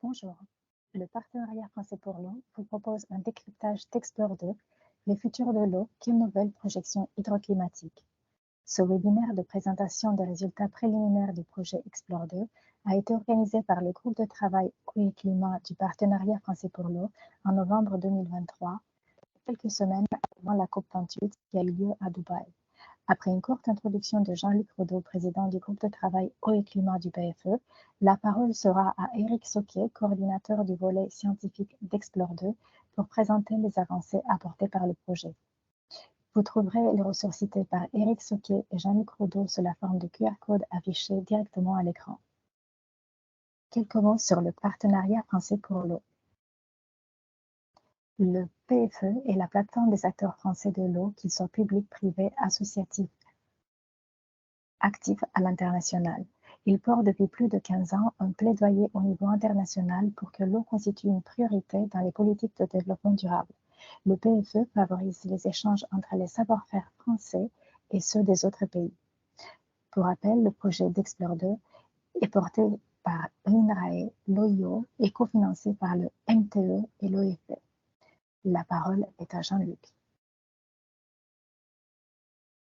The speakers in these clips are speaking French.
Bonjour, le partenariat français pour l'eau vous propose un décryptage d'Explore 2, les futurs de l'eau, quelles nouvelles projections hydroclimatiques. Ce webinaire de présentation des résultats préliminaires du projet Explore 2 a été organisé par le groupe de travail Eau et Climat du partenariat français pour l'eau en novembre 2023, quelques semaines avant la COP28 qui a eu lieu à Dubaï. Après une courte introduction de Jean-Luc Rodeau, président du groupe de travail Eau et Climat du PFE, la parole sera à Éric Sauquet, coordinateur du volet scientifique d'Explore 2, pour présenter les avancées apportées par le projet. Vous trouverez les ressources citées par Éric Sauquet et Jean-Luc Rodeau sous la forme de QR code affiché directement à l'écran. Quelques mots sur le partenariat français pour l'eau. Le PFE est la plateforme des acteurs français de l'eau, qu'ils soient publics, privés, associatifs, actifs à l'international. Il porte depuis plus de 15 ans un plaidoyer au niveau international pour que l'eau constitue une priorité dans les politiques de développement durable. Le PFE favorise les échanges entre les savoir-faire français et ceux des autres pays. Pour rappel, le projet d'Explore 2 est porté par l'INRAE, l'OIO et cofinancé par le MTE et l'OFE. La parole est à Jean-Luc.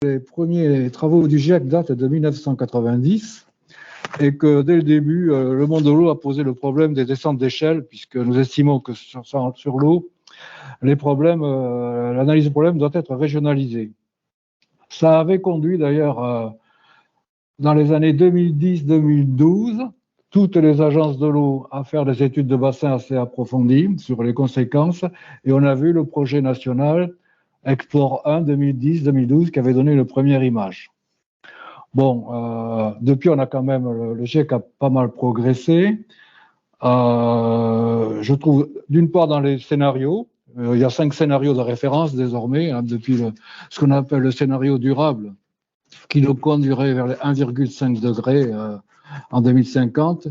Les premiers travaux du GIEC datent de 1990 et que dès le début, le monde de l'eau a posé le problème des descentes d'échelle, puisque nous estimons que sur l'eau, les problèmes, l'analyse des problèmes doit être régionalisée. Ça avait conduit d'ailleurs dans les années 2010-2012 toutes les agences de l'eau à faire des études de bassin assez approfondies sur les conséquences, et on a vu le projet national Explore 1 2010-2012 qui avait donné le première image. Bon, depuis on a quand même, le GIEC a pas mal progressé. Je trouve d'une part dans les scénarios, il y a 5 scénarios de référence désormais, hein, depuis ce qu'on appelle le scénario durable, qui nous conduirait vers les 1,5 degrés en 2050,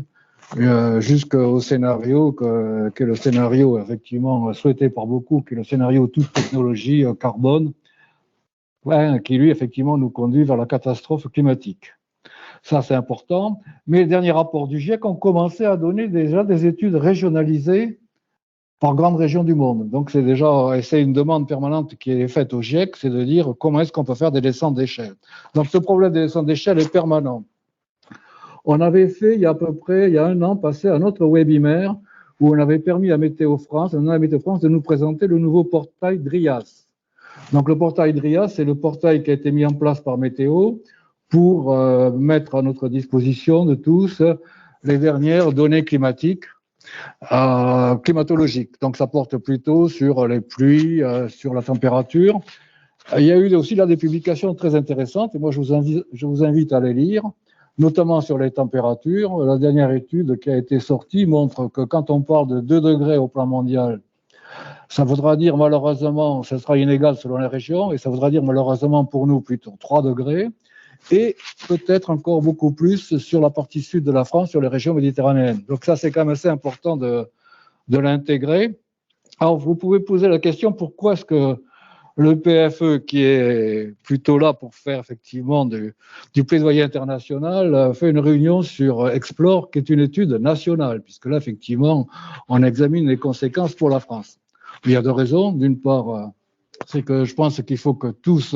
jusqu'au scénario qui est le scénario effectivement souhaité par beaucoup, qui est le scénario toute technologie carbone, qui lui effectivement nous conduit vers la catastrophe climatique. Ça c'est important, mais les derniers rapports du GIEC ont commencé à donner déjà des études régionalisées par grandes régions du monde. Donc c'est déjà, et c'est une demande permanente qui est faite au GIEC, c'est de dire comment est-ce qu'on peut faire des descentes d'échelle. Donc ce problème des descentes d'échelle est permanent. On avait fait il y a à peu près, il y a un an, passé un autre webinaire où on avait permis à Météo France, de nous présenter le nouveau portail DRIAS. Donc le portail DRIAS, c'est le portail qui a été mis en place par Météo pour mettre à notre disposition de tous les dernières données climatiques, climatologiques. Donc ça porte plutôt sur les pluies, sur la température. Il y a eu aussi là des publications très intéressantes, et moi je vous invite à les lire, notamment sur les températures. La dernière étude qui a été sortie montre que quand on parle de 2 degrés au plan mondial, ça voudra dire malheureusement, ce sera inégal selon les régions, et ça voudra dire malheureusement pour nous plutôt 3 degrés, et peut-être encore beaucoup plus sur la partie sud de la France, sur les régions méditerranéennes. Donc ça, c'est quand même assez important de l'intégrer. Alors, vous pouvez poser la question, pourquoi est-ce que le PFE, qui est plutôt là pour faire effectivement du plaidoyer international, fait une réunion sur Explore, qui est une étude nationale, puisque là, effectivement, on examine les conséquences pour la France. Il y a 2 raisons. D'une part, c'est que je pense qu'il faut que tous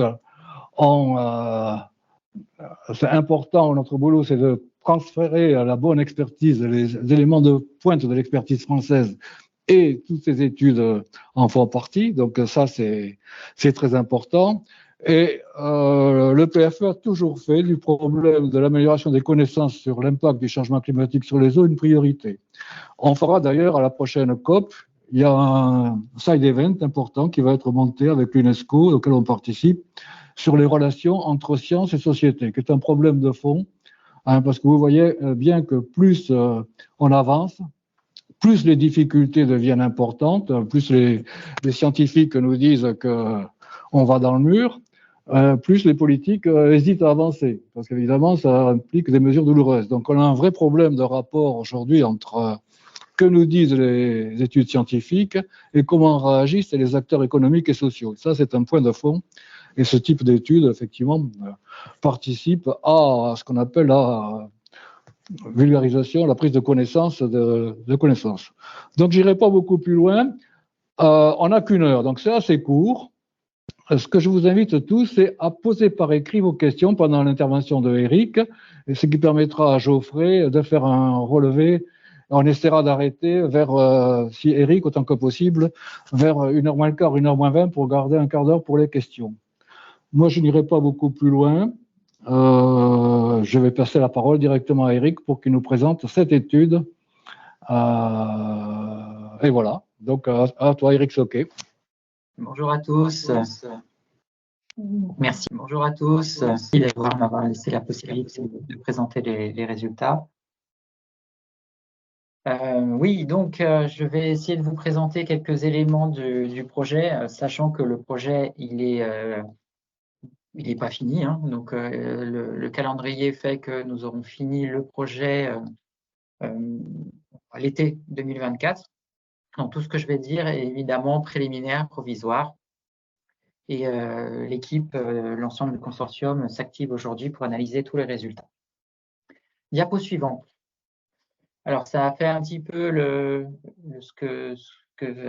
c'est important, notre boulot, c'est de transférer à la bonne expertise les éléments de pointe de l'expertise française, et toutes ces études en font partie. Donc ça, c'est très important. Et le PFE a toujours fait du problème de l'amélioration des connaissances sur l'impact du changement climatique sur les eaux une priorité. On fera d'ailleurs à la prochaine COP, il y a un side event important qui va être monté avec l'UNESCO, auquel on participe, sur les relations entre sciences et société, qui est un problème de fond, hein, parce que vous voyez bien que plus on avance, plus les difficultés deviennent importantes, plus les scientifiques nous disent qu'on va dans le mur, plus les politiques hésitent à avancer, parce qu'évidemment, ça implique des mesures douloureuses. Donc, on a un vrai problème de rapport aujourd'hui entre que nous disent les études scientifiques et comment réagissent les acteurs économiques et sociaux. Ça, c'est un point de fond. Et ce type d'études, effectivement, participe à ce qu'on appelle vulgarisation, la prise de connaissance de connaissances. Donc, j'irai pas beaucoup plus loin. On n'a qu'une heure, donc c'est assez court. Ce que je vous invite tous, c'est à poser par écrit vos questions pendant l'intervention de Eric, et ce qui permettra à Geoffrey de faire un relevé. On essaiera d'arrêter vers, si Eric, autant que possible, vers 1h moins le quart, 1h moins 20 pour garder un quart d'heure pour les questions. Moi, je n'irai pas beaucoup plus loin. Je vais passer la parole directement à Eric pour qu'il nous présente cette étude. Et voilà. Donc, à toi, Eric Soquet. Bonjour à tous. Merci. Bonjour à tous. Merci m'avoir laissé la possibilité de présenter les résultats. Oui, donc je vais essayer de vous présenter quelques éléments du projet, sachant que le projet, il est pas fini, hein. Donc, le calendrier fait que nous aurons fini le projet à l'été 2024. Donc, tout ce que je vais dire est évidemment préliminaire, provisoire. Et l'équipe, l'ensemble du consortium s'active aujourd'hui pour analyser tous les résultats. Diapo suivante. Alors, ça a fait un petit peu ce que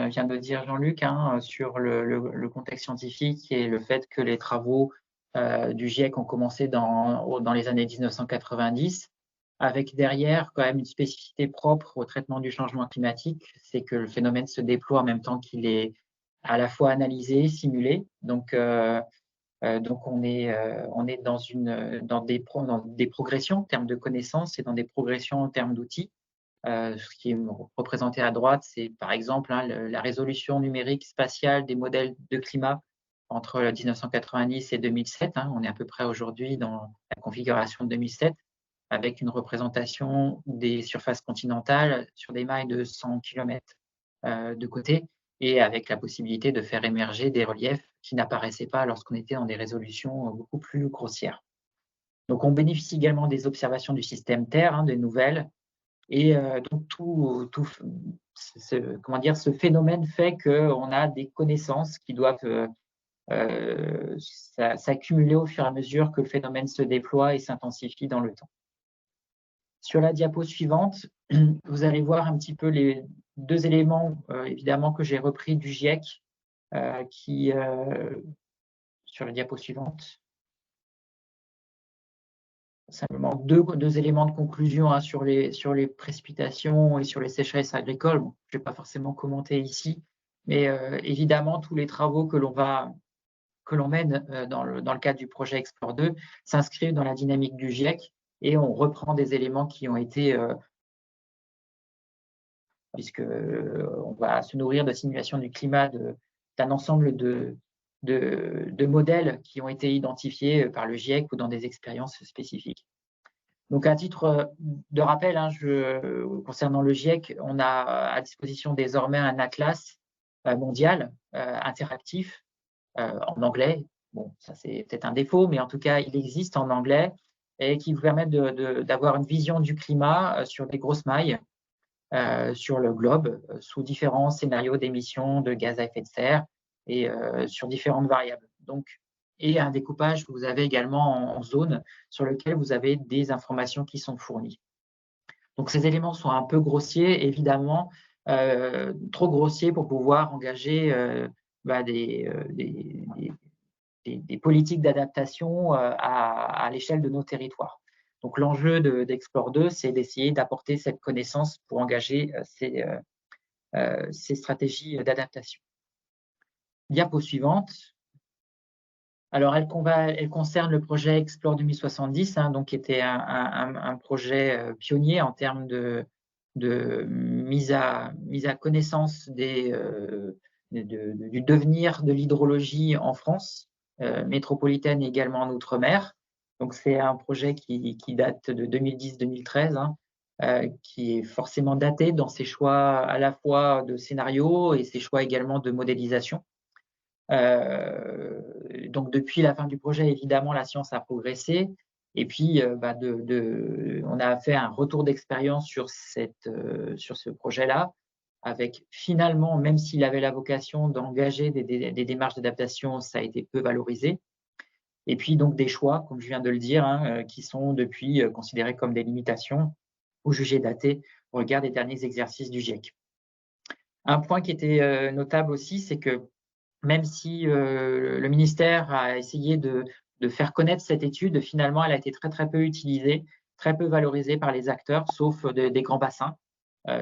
vient de dire Jean-Luc, hein, sur le contexte scientifique et le fait que les travaux du GIEC ont commencé dans les années 1990, avec derrière quand même une spécificité propre au traitement du changement climatique, c'est que le phénomène se déploie en même temps qu'il est à la fois analysé, simulé. Donc on est dans des progressions en termes de connaissances et dans des progressions en termes d'outils. Ce qui est représenté à droite, c'est par exemple la résolution numérique spatiale des modèles de climat entre 1990 et 2007. On est à peu près aujourd'hui dans la configuration de 2007, avec une représentation des surfaces continentales sur des mailles de 100 km de côté, et avec la possibilité de faire émerger des reliefs qui n'apparaissaient pas lorsqu'on était dans des résolutions beaucoup plus grossières. Donc, on bénéficie également des observations du système Terre, des nouvelles, et donc ce phénomène fait qu'on a des connaissances qui doivent s'accumuler au fur et à mesure que le phénomène se déploie et s'intensifie dans le temps. Sur la diapo suivante, vous allez voir un petit peu les deux éléments, évidemment, que j'ai repris du GIEC, sur la diapo suivante. Simplement deux éléments de conclusion sur les précipitations et sur les sécheresses agricoles. Bon, je ne vais pas forcément commenter ici, mais évidemment, tous les travaux que l'on mène dans le cadre du projet Explore 2 s'inscrivent dans la dynamique du GIEC, et on reprend des éléments qui ont été, puisqu'on va se nourrir de simulations du climat d'un ensemble de modèles qui ont été identifiés par le GIEC ou dans des expériences spécifiques. Donc, à titre de rappel, concernant le GIEC, on a à disposition désormais un atlas mondial interactif en anglais. Bon, ça c'est peut-être un défaut, mais en tout cas, il existe en anglais et qui vous permet d'avoir une vision du climat sur des grosses mailles sur le globe, sous différents scénarios d'émissions de gaz à effet de serre et sur différentes variables. Donc, et un découpage que vous avez également en zones sur lequel vous avez des informations qui sont fournies. Donc, ces éléments sont un peu grossiers, évidemment, trop grossiers pour pouvoir engager des politiques d'adaptation à l'échelle de nos territoires. Donc, l'enjeu d'Explore 2, c'est d'essayer d'apporter cette connaissance pour engager ces stratégies d'adaptation. Diapo suivante. Alors, elle concerne le projet Explore 2070, donc, qui était un projet pionnier en termes de mise à connaissance du devenir de l'hydrologie en France métropolitaine et également en Outre-mer. Donc, c'est un projet qui date de 2010-2013, qui est forcément daté dans ses choix à la fois de scénario et ses choix également de modélisation. Donc, depuis la fin du projet, évidemment, la science a progressé. Et puis, on a fait un retour d'expérience sur ce projet-là, avec finalement, même s'il avait la vocation d'engager des démarches d'adaptation, ça a été peu valorisé. Et puis, donc, des choix, comme je viens de le dire, qui sont depuis considérés comme des limitations, ou jugées datées au regard des derniers exercices du GIEC. Un point qui était notable aussi, c'est que même si le ministère a essayé de faire connaître cette étude, finalement, elle a été très peu utilisée, très peu valorisée par les acteurs, sauf des grands bassins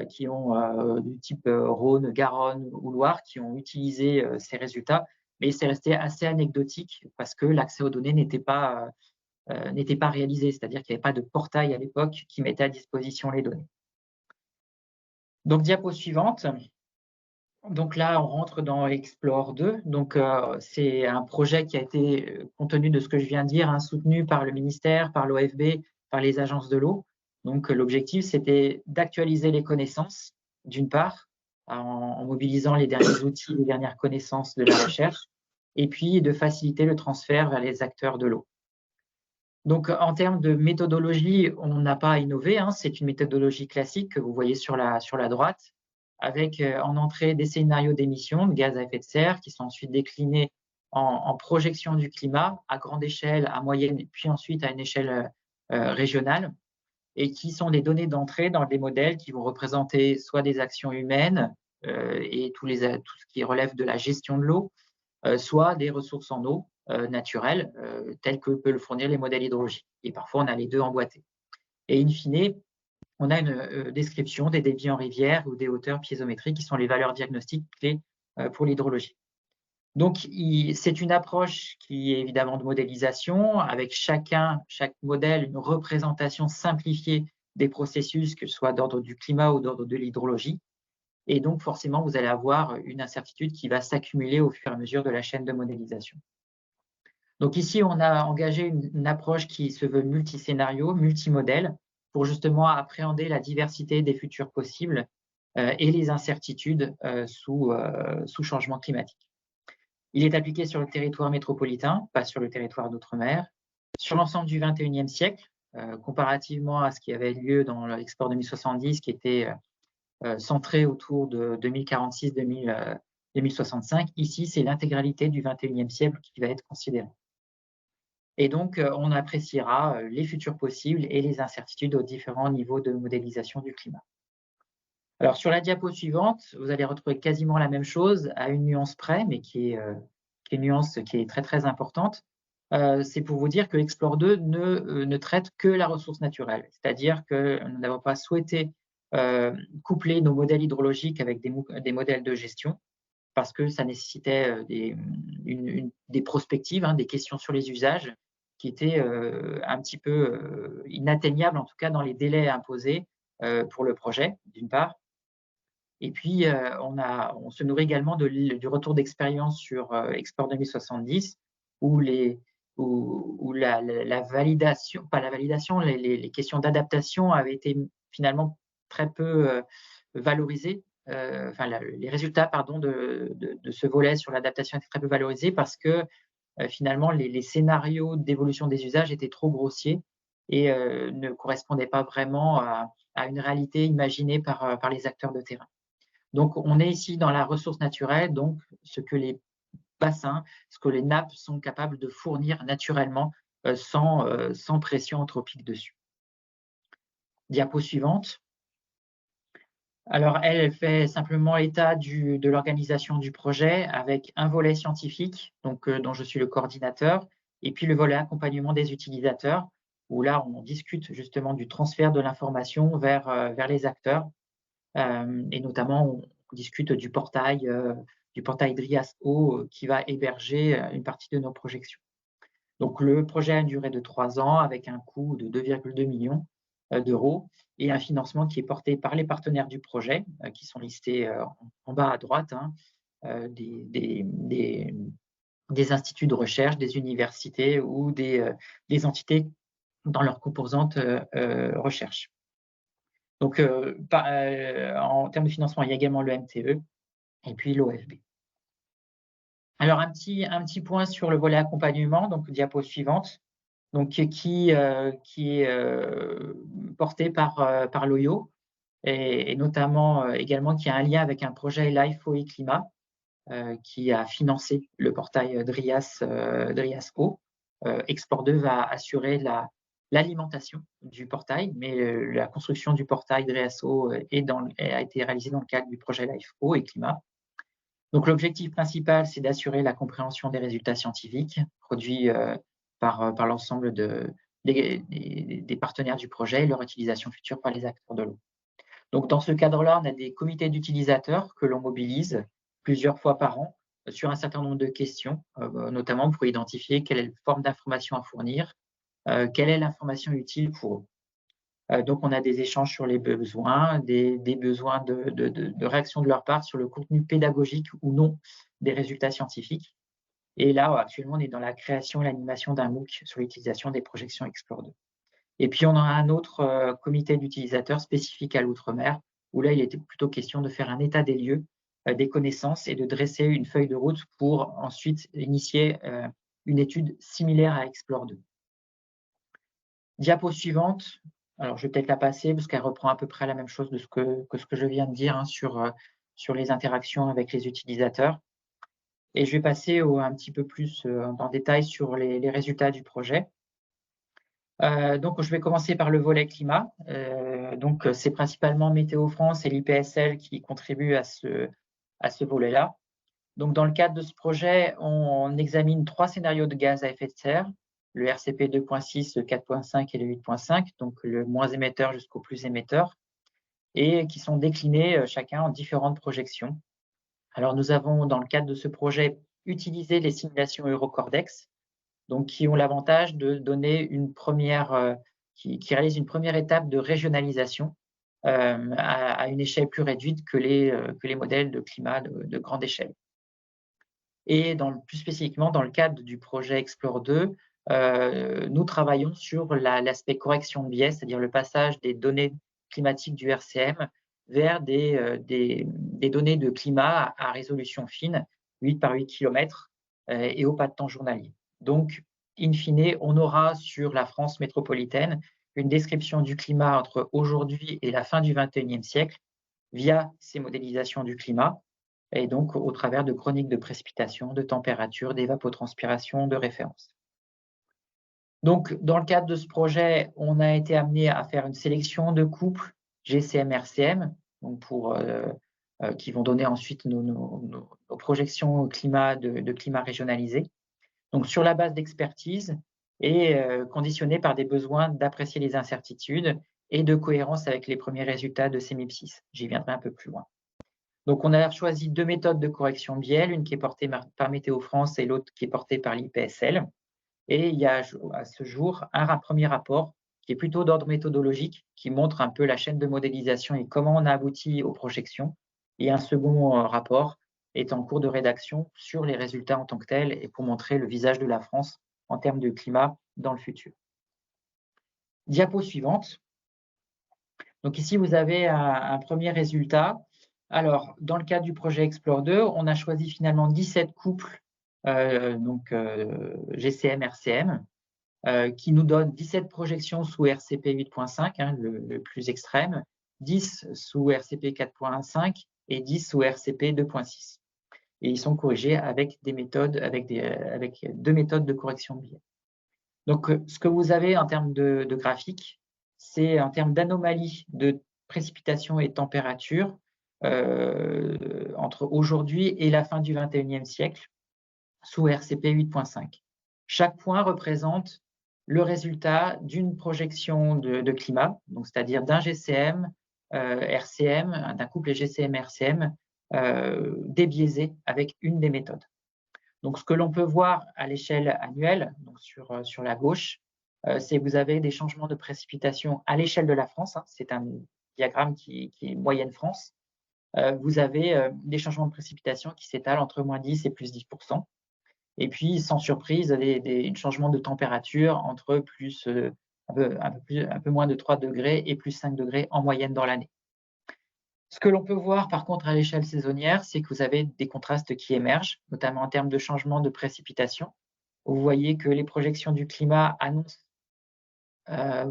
qui ont du type Rhône, Garonne ou Loire, qui ont utilisé ces résultats, mais c'est resté assez anecdotique parce que l'accès aux données n'était pas réalisé, c'est-à-dire qu'il n'y avait pas de portail à l'époque qui mettait à disposition les données. Donc, diapo suivante. Donc là, on rentre dans Explore 2. Donc, c'est un projet qui a été, compte tenu de ce que je viens de dire, soutenu par le ministère, par l'OFB, par les agences de l'eau. Donc, l'objectif, c'était d'actualiser les connaissances, d'une part, en mobilisant les derniers outils, les dernières connaissances de la recherche, et puis de faciliter le transfert vers les acteurs de l'eau. Donc, en termes de méthodologie, on n'a pas innové. C'est une méthodologie classique que vous voyez sur la droite, avec en entrée des scénarios d'émissions de gaz à effet de serre qui sont ensuite déclinés en projection du climat à grande échelle, à moyenne, puis ensuite à une échelle régionale, et qui sont des données d'entrée dans des modèles qui vont représenter soit des actions humaines et tout ce qui relève de la gestion de l'eau, soit des ressources en eau naturelles, telles que peuvent le fournir les modèles hydrologiques. Et parfois, on a les deux emboîtés. Et in fine, on a une description des débits en rivière ou des hauteurs piézométriques qui sont les valeurs diagnostiques clés pour l'hydrologie. Donc, c'est une approche qui est évidemment de modélisation, avec chaque modèle une représentation simplifiée des processus, que ce soit d'ordre du climat ou d'ordre de l'hydrologie. Et donc, forcément, vous allez avoir une incertitude qui va s'accumuler au fur et à mesure de la chaîne de modélisation. Donc ici, on a engagé une approche qui se veut multiscénario, multimodèle, pour justement appréhender la diversité des futurs possibles et les incertitudes sous changement climatique. Il est appliqué sur le territoire métropolitain, pas sur le territoire d'outre-mer, sur l'ensemble du XXIe siècle, comparativement à ce qui avait lieu dans l'Explore 2070, qui était centré autour de 2046-2065. Ici, c'est l'intégralité du XXIe siècle qui va être considérée. Et donc, on appréciera les futurs possibles et les incertitudes aux différents niveaux de modélisation du climat. Alors, sur la diapo suivante, vous allez retrouver quasiment la même chose à une nuance près, mais qui est une nuance qui est très importante. C'est pour vous dire que Explore 2 ne traite que la ressource naturelle, c'est-à-dire que nous n'avons pas souhaité coupler nos modèles hydrologiques avec des modèles de gestion, parce que ça nécessitait des prospectives, des questions sur les usages, qui étaient un petit peu inatteignables, en tout cas dans les délais imposés pour le projet, d'une part. Et puis, on se nourrit également du retour d'expérience sur Explore 2070, où la validation, pas la validation, les questions d'adaptation avaient été finalement très peu valorisées. Les résultats de ce volet sur l'adaptation étaient très peu valorisés parce que finalement, les scénarios d'évolution des usages étaient trop grossiers et ne correspondaient pas vraiment à une réalité imaginée par les acteurs de terrain. Donc, on est ici dans la ressource naturelle, donc ce que les bassins, ce que les nappes sont capables de fournir naturellement sans pression anthropique dessus. Diapo suivante. Alors, elle fait simplement état de l'organisation du projet avec un volet scientifique, donc, dont je suis le coordinateur, et puis le volet accompagnement des utilisateurs, où là, on discute justement du transfert de l'information vers les acteurs, et notamment, on discute du portail DRIAS-Eau qui va héberger une partie de nos projections. Donc, le projet a une durée de 3 ans avec un coût de 2,2 millions d'euros et un financement qui est porté par les partenaires du projet, qui sont listés en bas à droite, des instituts de recherche, des universités ou des entités dans leur composante recherche. Donc, en termes de financement, il y a également le MTE et puis l'OFB. Alors, un petit point sur le volet accompagnement, donc diapo suivante, donc, qui est porté par l'OIO et notamment également qui a un lien avec un projet Life Eau et Climat qui a financé le portail DRIAS-Eau. Explore 2 va assurer l'alimentation du portail, mais la construction du portail Dreaso a été réalisée dans le cadre du projet Life Eau et Climat. Donc l'objectif principal, c'est d'assurer la compréhension des résultats scientifiques produits par l'ensemble des partenaires du projet et leur utilisation future par les acteurs de l'eau. Donc dans ce cadre-là, on a des comités d'utilisateurs que l'on mobilise plusieurs fois par an sur un certain nombre de questions, notamment pour identifier quelle est la forme d'information à fournir, quelle est l'information utile pour eux. Donc, on a des échanges sur les besoins, des besoins de réaction de leur part sur le contenu pédagogique ou non des résultats scientifiques. Et là, actuellement, on est dans la création et l'animation d'un MOOC sur l'utilisation des projections Explore 2. Et puis, on a un autre comité d'utilisateurs spécifique à l'outre-mer, où là, il était plutôt question de faire un état des lieux, des connaissances et de dresser une feuille de route pour ensuite initier une étude similaire à Explore 2. Diapo suivante. Alors, je vais peut-être la passer parce qu'elle reprend à peu près la même chose de ce que je viens de dire sur les interactions avec les utilisateurs. Et je vais passer un petit peu plus en détail sur les résultats du projet. Donc, je vais commencer par le volet climat. Donc, c'est principalement Météo France et l'IPSL qui contribuent à ce volet-là. Donc, dans le cadre de ce projet, on examine 3 scénarios de gaz à effet de serre, le RCP 2.6, le 4.5 et le 8.5, donc le moins émetteur jusqu'au plus émetteur, et qui sont déclinés chacun en différentes projections. Alors, nous avons, dans le cadre de ce projet, utilisé les simulations Eurocordex, donc qui ont l'avantage de donner qui réalisent une première étape de régionalisation à une échelle plus réduite que les modèles de climat de grande échelle. Et plus spécifiquement, dans le cadre du projet Explore 2, nous travaillons sur l'aspect correction de biais, c'est-à-dire le passage des données climatiques du RCM vers des données de climat à résolution fine, 8 par 8 km, et au pas de temps journalier. Donc, in fine, on aura sur la France métropolitaine une description du climat entre aujourd'hui et la fin du XXIe siècle via ces modélisations du climat, et donc au travers de chroniques de précipitations, de température, d'évapotranspiration, de référence. Donc, dans le cadre de ce projet, on a été amené à faire une sélection de couples GCM-RCM, donc qui vont donner ensuite nos projections climat de climat régionalisé. Donc, sur la base d'expertise et conditionné par des besoins d'apprécier les incertitudes et de cohérence avec les premiers résultats de CMIP6. J'y viendrai un peu plus loin. Donc, on a choisi 2 méthodes de correction biais, l'une qui est portée par Météo France et l'autre qui est portée par l'IPSL. Et il y a à ce jour un premier rapport qui est plutôt d'ordre méthodologique, qui montre un peu la chaîne de modélisation et comment on a abouti aux projections. Et un second rapport est en cours de rédaction sur les résultats en tant que tels et pour montrer le visage de la France en termes de climat dans le futur. Diapo suivante. Donc ici, vous avez un premier résultat. Alors, dans le cadre du projet Explore 2, on a choisi finalement 17 couples GCM-RCM qui nous donnent 17 projections sous RCP 8.5, le plus extrême, 10 sous RCP 4.5 et 10 sous RCP 2.6. Et ils sont corrigés avec deux méthodes de correction de biais. Donc, ce que vous avez en termes de graphique, c'est en termes d'anomalies de précipitation et température entre aujourd'hui et la fin du XXIe siècle sous RCP 8.5. Chaque point représente le résultat d'une projection de climat, donc c'est-à-dire d'un GCM RCM, d'un couple GCM RCM débiaisé avec une des méthodes. Donc, ce que l'on peut voir à l'échelle annuelle, donc sur la gauche, c'est que vous avez des changements de précipitation à l'échelle de la France. C'est un diagramme qui est moyenne France. Vous avez des changements de précipitation qui s'étalent entre moins 10 et plus 10%. Et puis, sans surprise, un changement de température entre un peu moins de 3 degrés et plus 5 degrés en moyenne dans l'année. Ce que l'on peut voir par contre à l'échelle saisonnière, c'est que vous avez des contrastes qui émergent, notamment en termes de changement de précipitation. Vous voyez que les projections du climat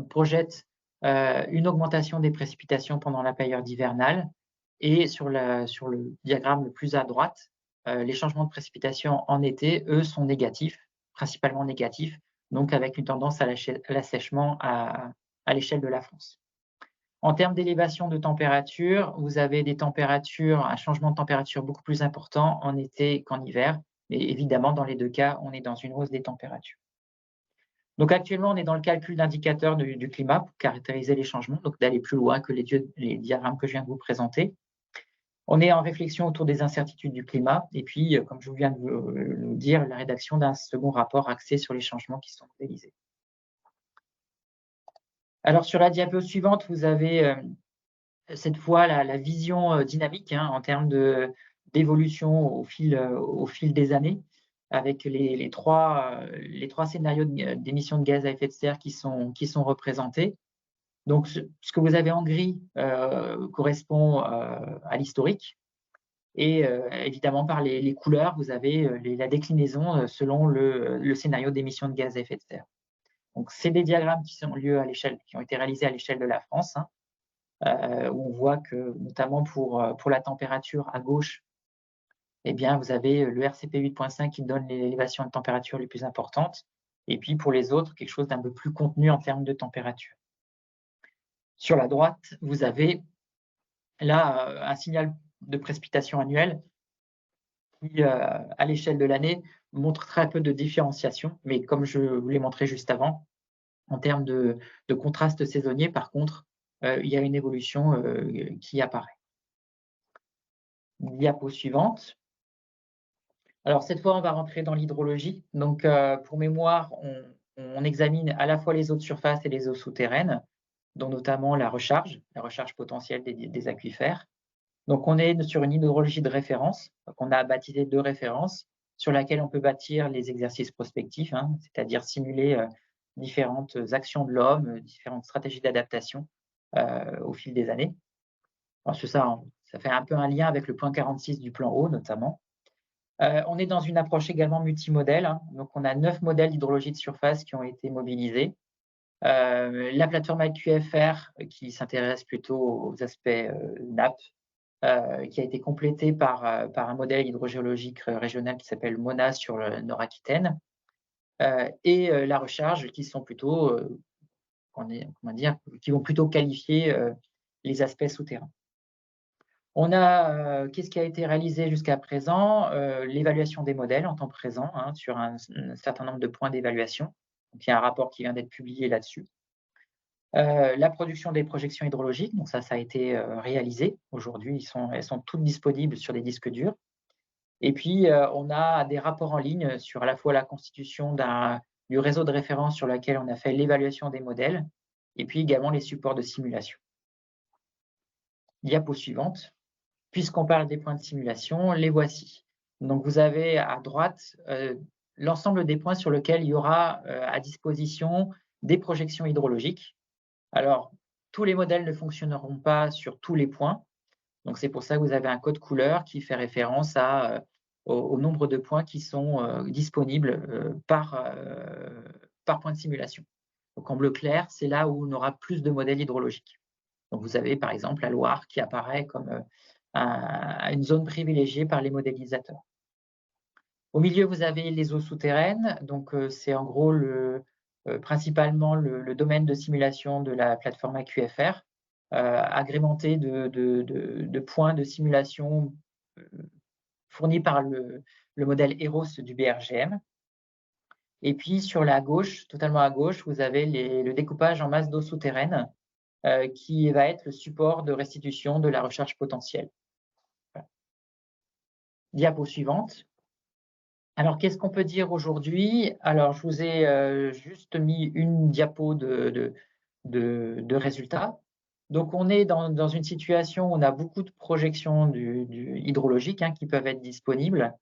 projettent une augmentation des précipitations pendant la période hivernale. Et sur le diagramme le plus à droite, les changements de précipitation en été, eux, sont négatifs, principalement négatifs, donc avec une tendance à l'assèchement à l'échelle de la France. En termes d'élévation de température, vous avez un changement de température beaucoup plus important en été qu'en hiver, mais évidemment, dans les deux cas, on est dans une hausse des températures. Donc actuellement, on est dans le calcul d'indicateurs du climat pour caractériser les changements, donc d'aller plus loin que les diagrammes que je viens de vous présenter. On est en réflexion autour des incertitudes du climat et puis, comme je viens de vous le dire, la rédaction d'un second rapport axé sur les changements qui sont modélisés. Alors sur la diapo suivante, vous avez cette fois la vision dynamique en termes d'évolution au fil des années, avec les trois scénarios d'émissions de gaz à effet de serre qui sont représentés. Donc, ce que vous avez en gris correspond à l'historique. Et évidemment, par les couleurs, vous avez la déclinaison selon le scénario d'émissions de gaz à effet de serre. Donc, c'est des diagrammes qui ont été réalisés à l'échelle de la France, où on voit que, notamment pour la température à gauche, eh bien, vous avez le RCP 8.5 qui donne l'élévation de température les plus importantes, et puis pour les autres, quelque chose d'un peu plus contenu en termes de température. Sur la droite, vous avez là un signal de précipitation annuelle qui, à l'échelle de l'année, montre très peu de différenciation, mais comme je vous l'ai montré juste avant, en termes de contraste saisonnier, par contre, il y a une évolution qui apparaît. Diapo suivante. Alors cette fois, on va rentrer dans l'hydrologie. Donc pour mémoire, on examine à la fois les eaux de surface et les eaux souterraines, dont notamment la recharge potentielle des aquifères. Donc on est sur une hydrologie de référence, qu'on a baptisée de référence, sur laquelle on peut bâtir les exercices prospectifs, c'est-à-dire simuler différentes actions de l'homme, différentes stratégies d'adaptation au fil des années. Alors, ça fait un peu un lien avec le point 46 du plan eau notamment. On est dans une approche également multimodèle. Donc, on a 9 modèles d'hydrologie de surface qui ont été mobilisés. La plateforme AQFR qui s'intéresse plutôt aux aspects nappe, qui a été complétée par un modèle hydrogéologique régional qui s'appelle MONA sur le Nord-Aquitaine, et la recharge qui sont plutôt, qui vont plutôt qualifier les aspects souterrains. On a, qu'est-ce qui a été réalisé jusqu'à présent? L'évaluation des modèles en temps présent sur un certain nombre de points d'évaluation. Donc, il y a un rapport qui vient d'être publié là-dessus. La production des projections hydrologiques, donc ça a été réalisé. Aujourd'hui, elles sont toutes disponibles sur des disques durs. Et puis, on a des rapports en ligne sur à la fois la constitution du réseau de référence sur lequel on a fait l'évaluation des modèles, et puis également les supports de simulation. Diapo suivante. Puisqu'on parle des points de simulation, les voici. Donc, vous avez à droite l'ensemble des points sur lesquels il y aura à disposition des projections hydrologiques. Alors, tous les modèles ne fonctionneront pas sur tous les points. Donc, c'est pour ça que vous avez un code couleur qui fait référence au nombre de points qui sont disponibles par point de simulation. Donc, en bleu clair, c'est là où on aura plus de modèles hydrologiques. Donc, vous avez par exemple la Loire qui apparaît comme une zone privilégiée par les modélisateurs. Au milieu, vous avez les eaux souterraines. Donc, c'est en gros principalement le domaine de simulation de la plateforme AQFR, agrémenté de points de simulation fournis par le modèle EROS du BRGM. Et puis, sur la gauche, totalement à gauche, vous avez le découpage en masse d'eau souterraine qui va être le support de restitution de la recharge potentielle. Voilà. Diapo suivante. Alors, qu'est-ce qu'on peut dire aujourd'hui? Alors, je vous ai juste mis une diapo de résultats. Donc, on est dans une situation où on a beaucoup de projections hydrologiques qui peuvent être disponibles.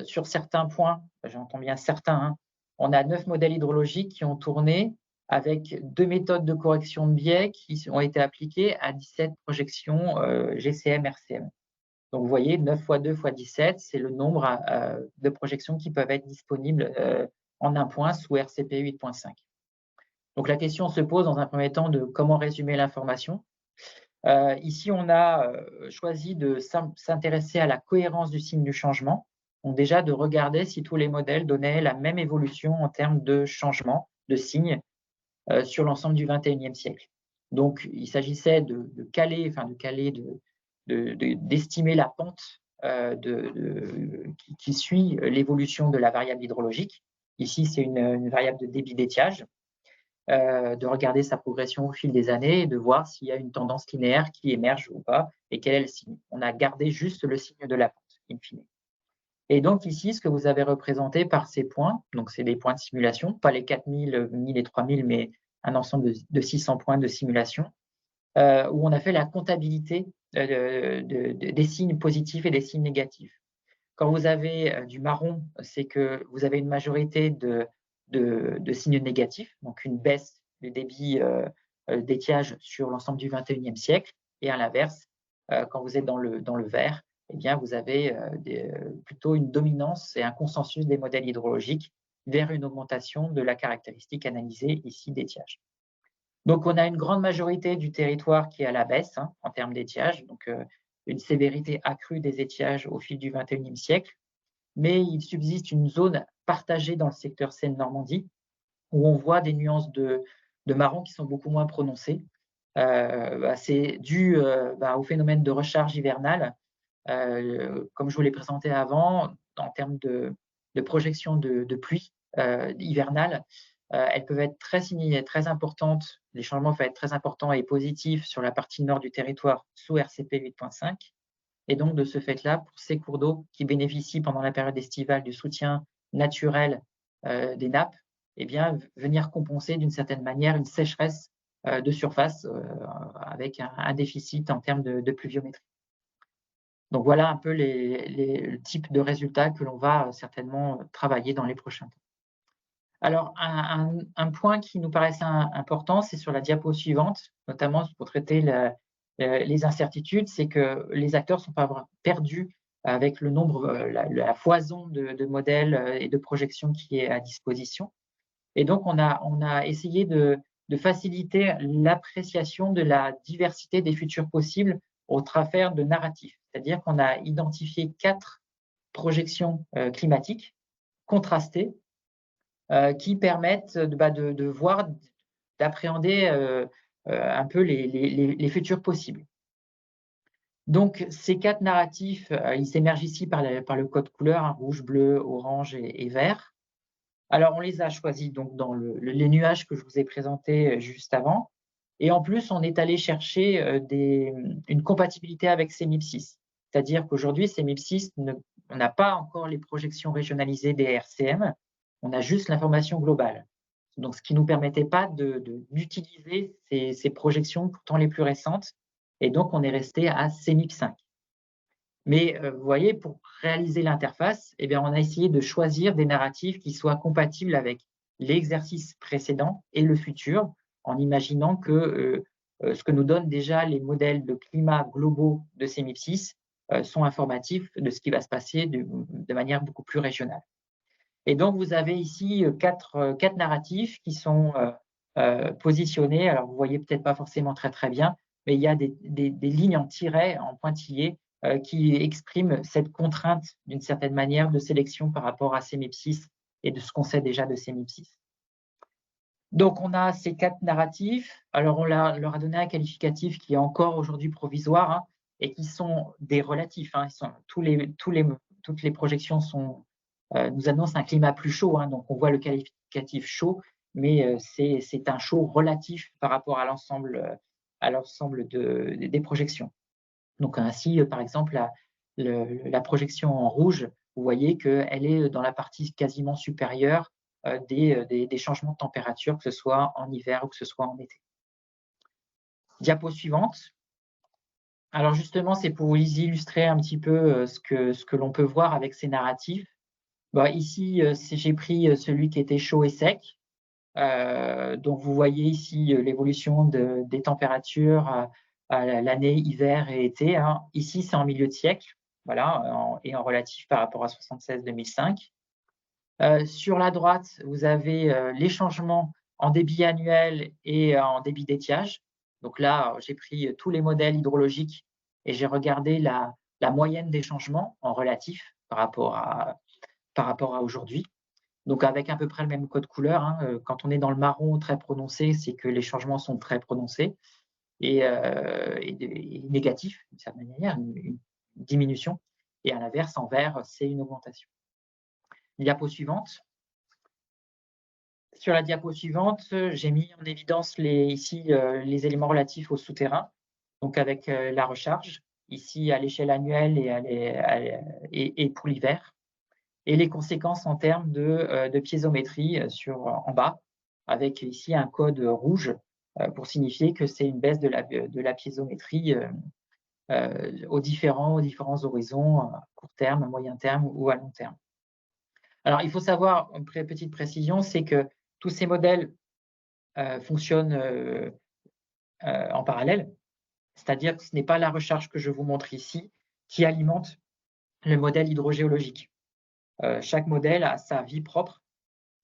Sur certains points, j'entends bien certains, on a 9 modèles hydrologiques qui ont tourné avec 2 méthodes de correction de biais qui ont été appliquées à 17 projections GCM-RCM. Donc, vous voyez, 9 x 2 x 17, c'est le nombre de projections qui peuvent être disponibles en un point sous RCP 8.5. Donc, la question se pose dans un premier temps de comment résumer l'information. Ici, on a choisi de s'intéresser à la cohérence du signe du changement. donc déjà de regarder si tous les modèles donnaient la même évolution en termes de changement, de signes, sur l'ensemble du XXIe siècle. Donc, il s'agissait d'estimer la pente qui suit l'évolution de la variable hydrologique. Ici, c'est une variable de débit d'étiage. De regarder sa progression au fil des années et de voir s'il y a une tendance linéaire qui émerge ou pas et quel est le signe. On a gardé juste le signe de la pente, in fine. Et donc ici, ce que vous avez représenté par ces points, donc c'est des points de simulation, pas les 4000, 1000 et 3000, mais un ensemble de 600 points de simulation, où on a fait la comptabilité des signes positifs et des signes négatifs. Quand vous avez du marron, c'est que vous avez une majorité de signes négatifs, donc une baisse du débit d'étiage sur l'ensemble du XXIe siècle. Et à l'inverse, quand vous êtes dans le vert, eh bien, vous avez plutôt une dominance et un consensus des modèles hydrologiques vers une augmentation de la caractéristique analysée ici d'étiage. Donc, on a une grande majorité du territoire qui est à la baisse en termes d'étiage, donc une sévérité accrue des étiages au fil du XXIe siècle, mais il subsiste une zone partagée dans le secteur Seine-Normandie où on voit des nuances de marron qui sont beaucoup moins prononcées. C'est dû au phénomène de recharge hivernale. Comme je vous l'ai présenté avant, en termes de projection de pluie hivernale, elles peuvent être très importantes, les changements peuvent être très importants et positifs sur la partie nord du territoire sous RCP 8.5. Et donc, de ce fait-là, pour ces cours d'eau qui bénéficient pendant la période estivale du soutien naturel des nappes, eh bien, venir compenser d'une certaine manière une sécheresse de surface avec un déficit en termes de pluviométrie. Donc, voilà un peu le type de résultats que l'on va certainement travailler dans les prochains temps. Alors, un point qui nous paraissait important, c'est sur la diapo suivante, notamment pour traiter les incertitudes, c'est que les acteurs ne sont pas perdus avec le nombre, la foison de modèles et de projections qui est à disposition. Et donc, on a essayé de faciliter l'appréciation de la diversité des futurs possibles au travers de narratifs. C'est-à-dire qu'on a identifié 4 projections climatiques contrastées qui permettent de voir, d'appréhender un peu les futurs possibles. Donc, ces 4 narratifs, ils émergent ici par le code couleur, rouge, bleu, orange et vert. Alors, on les a choisis donc, dans les nuages que je vous ai présentés juste avant. Et en plus, on est allé chercher une compatibilité avec CMIP6. C'est-à-dire qu'aujourd'hui, CMIP6, on n'a pas encore les projections régionalisées des RCM, on a juste l'information globale. Donc, ce qui ne nous permettait pas d'utiliser ces projections pourtant les plus récentes. Et donc, on est resté à CMIP5. Mais vous voyez, pour réaliser l'interface, eh bien, on a essayé de choisir des narratifs qui soient compatibles avec l'exercice précédent et le futur, en imaginant que ce que nous donnent déjà les modèles de climat globaux de CMIP6 sont informatifs de ce qui va se passer de manière beaucoup plus régionale. Et donc, vous avez ici 4 narratifs qui sont positionnés. Alors, vous ne voyez peut-être pas forcément très bien, mais il y a des lignes en tiret, en pointillés, qui expriment cette contrainte, d'une certaine manière, de sélection par rapport à CMIP6 et de ce qu'on sait déjà de CMIP6. Donc, on a ces 4 narratifs. Alors, on leur a donné un qualificatif qui est encore aujourd'hui provisoire et qui sont des relatifs. Toutes les projections nous annoncent un climat plus chaud. Donc, on voit le qualificatif chaud, mais c'est un chaud relatif par rapport à l'ensemble des projections. Donc, ainsi, par exemple, la projection en rouge, vous voyez qu'elle est dans la partie quasiment supérieure des changements de température, que ce soit en hiver ou que ce soit en été. Diapo suivante. Alors justement, c'est pour vous illustrer un petit peu ce que l'on peut voir avec ces narratifs. Ici, j'ai pris celui qui était chaud et sec. Donc, vous voyez ici l'évolution des températures à l'année hiver et été. Ici, c'est en milieu de siècle, voilà, et en relatif par rapport à 76-2005. Sur la droite, vous avez les changements en débit annuel et en débit d'étiage. Donc là, j'ai pris tous les modèles hydrologiques et j'ai regardé la moyenne des changements en relatif. par rapport à aujourd'hui. Donc, avec à peu près le même code couleur, hein. Quand on est dans le marron très prononcé, c'est que les changements sont très prononcés et négatifs, d'une certaine manière, une diminution. Et à l'inverse, en vert, c'est une augmentation. Diapo suivante. Sur la diapo suivante, j'ai mis en évidence ici les éléments relatifs au souterrain, donc avec la recharge, ici à l'échelle annuelle et pour l'hiver, et les conséquences en termes de piézométrie en bas, avec ici un code rouge pour signifier que c'est une baisse de la piézométrie aux différents horizons, à court terme, à moyen terme ou à long terme. Alors, il faut savoir, une petite précision, c'est que tous ces modèles fonctionnent en parallèle, c'est-à-dire que ce n'est pas la recharge que je vous montre ici qui alimente le modèle hydrogéologique. Chaque modèle a sa vie propre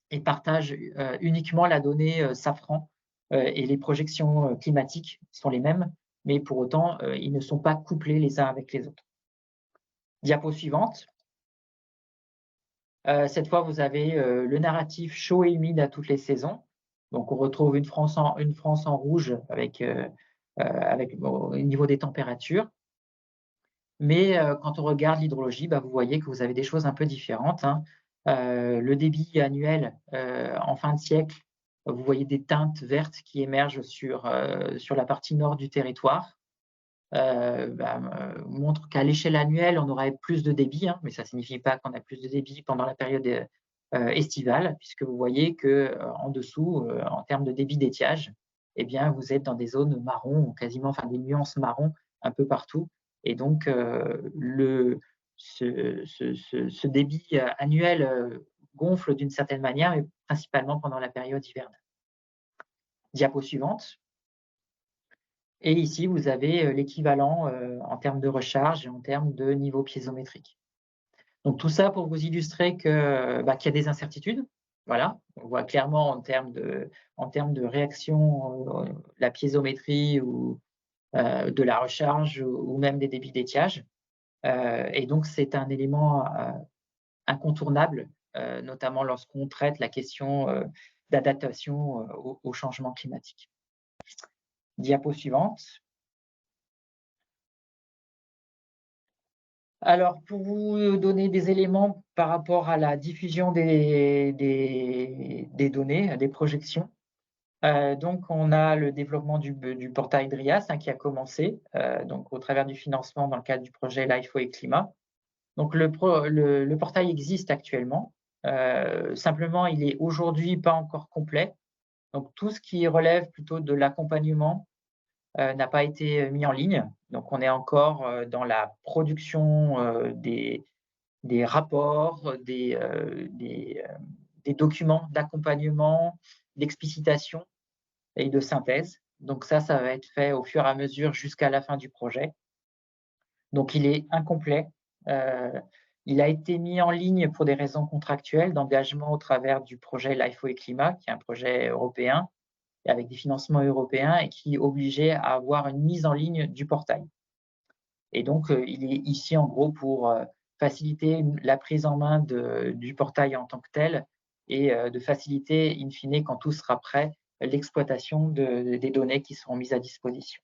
et partage uniquement la donnée safran et les projections climatiques sont les mêmes, mais pour autant, ils ne sont pas couplés les uns avec les autres. Diapo suivante. Cette fois, vous avez le narratif chaud et humide à toutes les saisons. Donc, on retrouve une France en rouge avec au niveau des températures. Mais quand on regarde l'hydrologie, vous voyez que vous avez des choses un peu différentes, hein. Le débit annuel en fin de siècle, vous voyez des teintes vertes qui émergent sur la partie nord du territoire. Montre qu'à l'échelle annuelle, on aurait plus de débit, hein, mais ça ne signifie pas qu'on a plus de débit pendant la période estivale, puisque vous voyez qu'en dessous, en termes de débit d'étiage, eh bien, vous êtes dans des zones marron, quasiment, enfin des nuances marron un peu partout. Et donc, ce débit annuel gonfle d'une certaine manière, mais principalement pendant la période hivernale. Diapo suivante. Et ici, vous avez l'équivalent en termes de recharge et en termes de niveau piézométrique. Donc, tout ça pour vous illustrer qu'il y a des incertitudes. Voilà, on voit clairement en termes de réaction, la piézométrie ou de la recharge ou même des débits d'étiage. Et donc, c'est un élément incontournable, notamment lorsqu'on traite la question d'adaptation au changement climatique. Diapo suivante. Alors, pour vous donner des éléments par rapport à la diffusion des données, des projections, donc on a le développement du portail DRIAS qui a commencé donc au travers du financement dans le cadre du projet Life et Climat. Donc le portail existe actuellement, simplement il est aujourd'hui pas encore complet. Donc tout ce qui relève plutôt de l'accompagnement n'a pas été mis en ligne. Donc, on est encore dans la production des rapports, des documents d'accompagnement, d'explicitation et de synthèse. Donc, ça va être fait au fur et à mesure jusqu'à la fin du projet. Donc, il est incomplet. Il a été mis en ligne pour des raisons contractuelles d'engagement au travers du projet LIFO et Climat, qui est un projet européen, avec des financements européens et qui obligeait à avoir une mise en ligne du portail. Et donc, il est ici en gros pour faciliter la prise en main du portail en tant que tel et de faciliter, in fine, quand tout sera prêt, l'exploitation des données qui seront mises à disposition.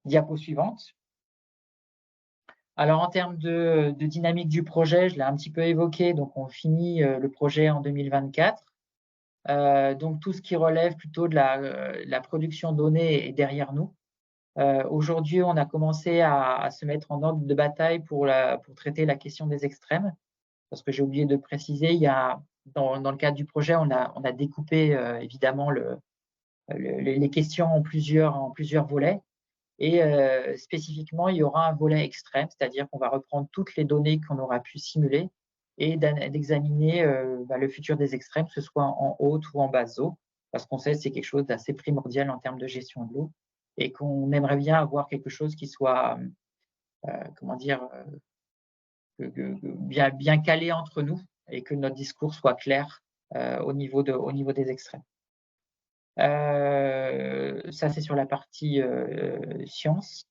Diapo suivante. Alors, en termes de dynamique du projet, je l'ai un petit peu évoqué, donc on finit le projet en 2024. Donc, tout ce qui relève plutôt de la production de données est derrière nous. Aujourd'hui, on a commencé à se mettre en ordre de bataille pour traiter la question des extrêmes. Parce que j'ai oublié de préciser, il y a, dans le cadre du projet, on a découpé évidemment les questions en plusieurs volets. Et spécifiquement, il y aura un volet extrême, c'est-à-dire qu'on va reprendre toutes les données qu'on aura pu simuler et d'examiner le futur des extrêmes, que ce soit en haute ou en basse eau, parce qu'on sait que c'est quelque chose d'assez primordial en termes de gestion de l'eau et qu'on aimerait bien avoir quelque chose qui soit, bien calé entre nous et que notre discours soit clair au niveau des extrêmes. Ça, c'est sur la partie science.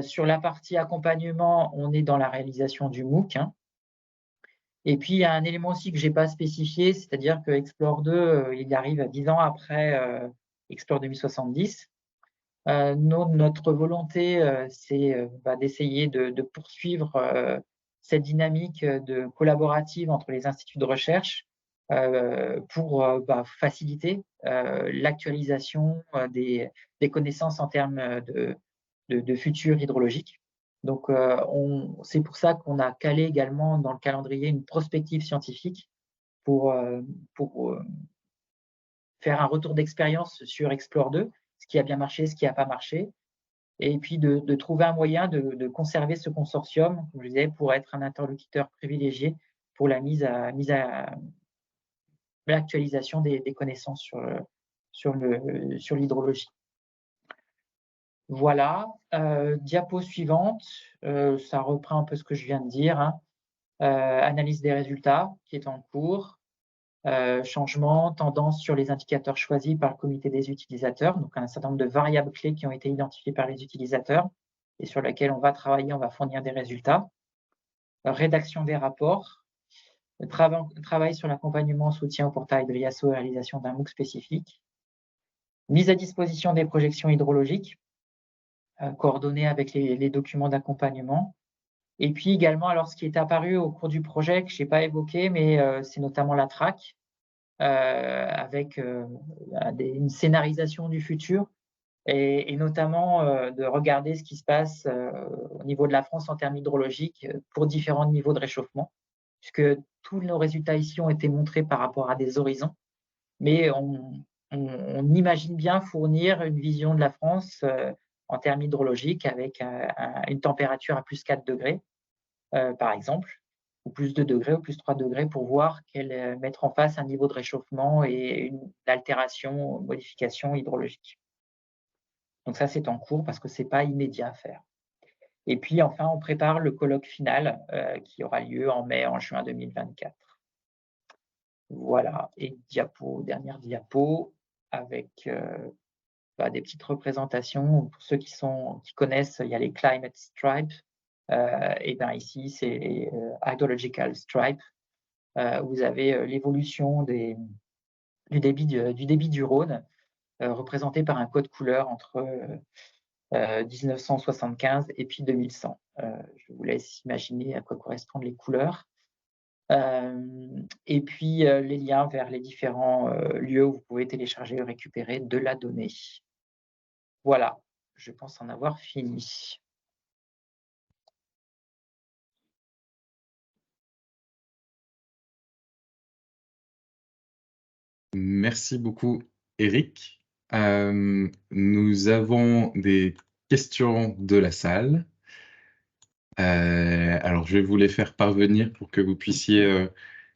Sur la partie accompagnement, on est dans la réalisation du MOOC. Et puis, il y a un élément aussi que je n'ai pas spécifié, c'est-à-dire que Explore 2, il arrive à 10 ans après Explore 2070. Notre volonté, c'est d'essayer de poursuivre cette dynamique de collaborative entre les instituts de recherche pour faciliter l'actualisation des connaissances en termes de futur hydrologique. Donc, c'est pour ça qu'on a calé également dans le calendrier une prospective scientifique pour faire un retour d'expérience sur Explore 2, ce qui a bien marché, ce qui n'a pas marché, et puis de trouver un moyen de conserver ce consortium, comme je disais, pour être un interlocuteur privilégié pour la mise à l'actualisation des connaissances sur l'hydrologie. Voilà, diapo suivante, ça reprend un peu ce que je viens de dire, hein. Analyse des résultats qui est en cours, changement, tendance sur les indicateurs choisis par le comité des utilisateurs, donc un certain nombre de variables clés qui ont été identifiées par les utilisateurs et sur lesquelles on va travailler, on va fournir des résultats. Rédaction des rapports, travail sur l'accompagnement, soutien au portail de l'IASO et réalisation d'un MOOC spécifique, mise à disposition des projections hydrologiques, coordonnées avec les documents d'accompagnement. Et puis également, alors ce qui est apparu au cours du projet, que je n'ai pas évoqué, mais c'est notamment la track, avec une scénarisation du futur et notamment de regarder ce qui se passe au niveau de la France en termes hydrologiques pour différents niveaux de réchauffement, puisque tous nos résultats ici ont été montrés par rapport à des horizons, mais on imagine bien fournir une vision de la France en termes hydrologiques avec une température à plus 4 degrés, par exemple, ou plus 2 degrés ou plus 3 degrés pour voir mettre en face un niveau de réchauffement et une altération, une modification hydrologique. Donc ça, c'est en cours parce que ce n'est pas immédiat à faire. Et puis enfin, on prépare le colloque final qui aura lieu en mai, en juin 2024. Voilà, et dernière diapo avec des petites représentations. Pour ceux qui connaissent, il y a les Climate Stripes. Et bien ici, c'est les Hydrological Stripes. Vous avez l'évolution du débit du Rhône, représenté par un code couleur entre 1975 et puis 2100. Je vous laisse imaginer à quoi correspondent les couleurs. Et puis les liens vers les différents lieux où vous pouvez télécharger et récupérer de la donnée. Voilà, je pense en avoir fini. Merci beaucoup, Eric. Nous avons des questions de la salle. Alors, je vais vous les faire parvenir pour que vous puissiez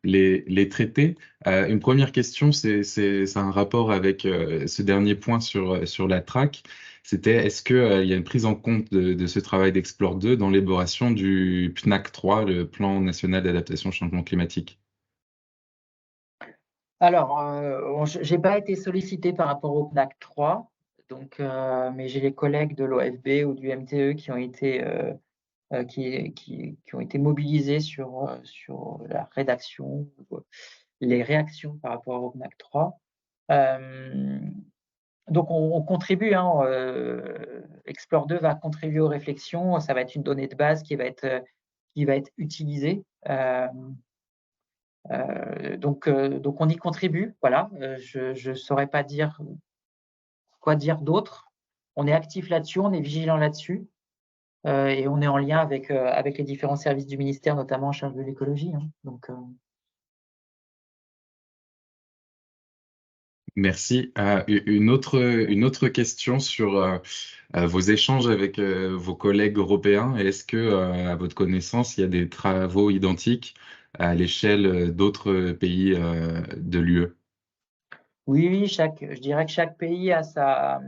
les traiter. Une première question, c'est un rapport avec ce dernier point sur la track. C'était, est-ce qu'il y a une prise en compte de ce travail d'Explore 2 dans l'élaboration du PNAC 3, le Plan national d'adaptation au changement climatique? Alors, je n'ai pas été sollicité par rapport au PNAC 3, donc, mais j'ai les collègues de l'OFB ou du MTE qui ont été mobilisés sur la rédaction, les réactions par rapport au PNAC 3. Donc, on contribue, hein, Explore 2 va contribuer aux réflexions, ça va être une donnée de base qui va être utilisée. Donc, on y contribue, voilà. Je ne saurais pas dire quoi dire d'autre. On est actif là-dessus, on est vigilant là-dessus. Et on est en lien avec les différents services du ministère, notamment en charge de l'écologie. Hein. Donc, Merci. Une autre question sur vos échanges avec vos collègues européens. Est-ce que, à votre connaissance, il y a des travaux identiques à l'échelle d'autres pays de l'UE? oui, je dirais que chaque pays a sa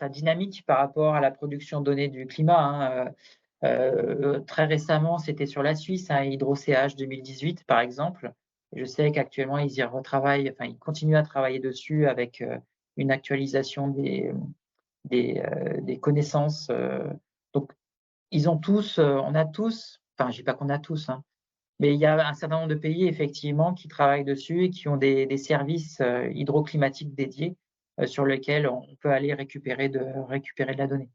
dynamique par rapport à la production de données du climat. Hein. Très récemment, c'était sur la Suisse, hein, HydroCH 2018, par exemple. Je sais qu'actuellement, ils y retravaillent, enfin, ils continuent à travailler dessus avec une actualisation des connaissances. Donc, ils ont tous, on a tous, enfin, je ne dis pas qu'on a tous, hein, Mais il y a un certain nombre de pays, effectivement, qui travaillent dessus et qui ont des services hydroclimatiques dédiés sur lesquels on peut aller récupérer de la donnée.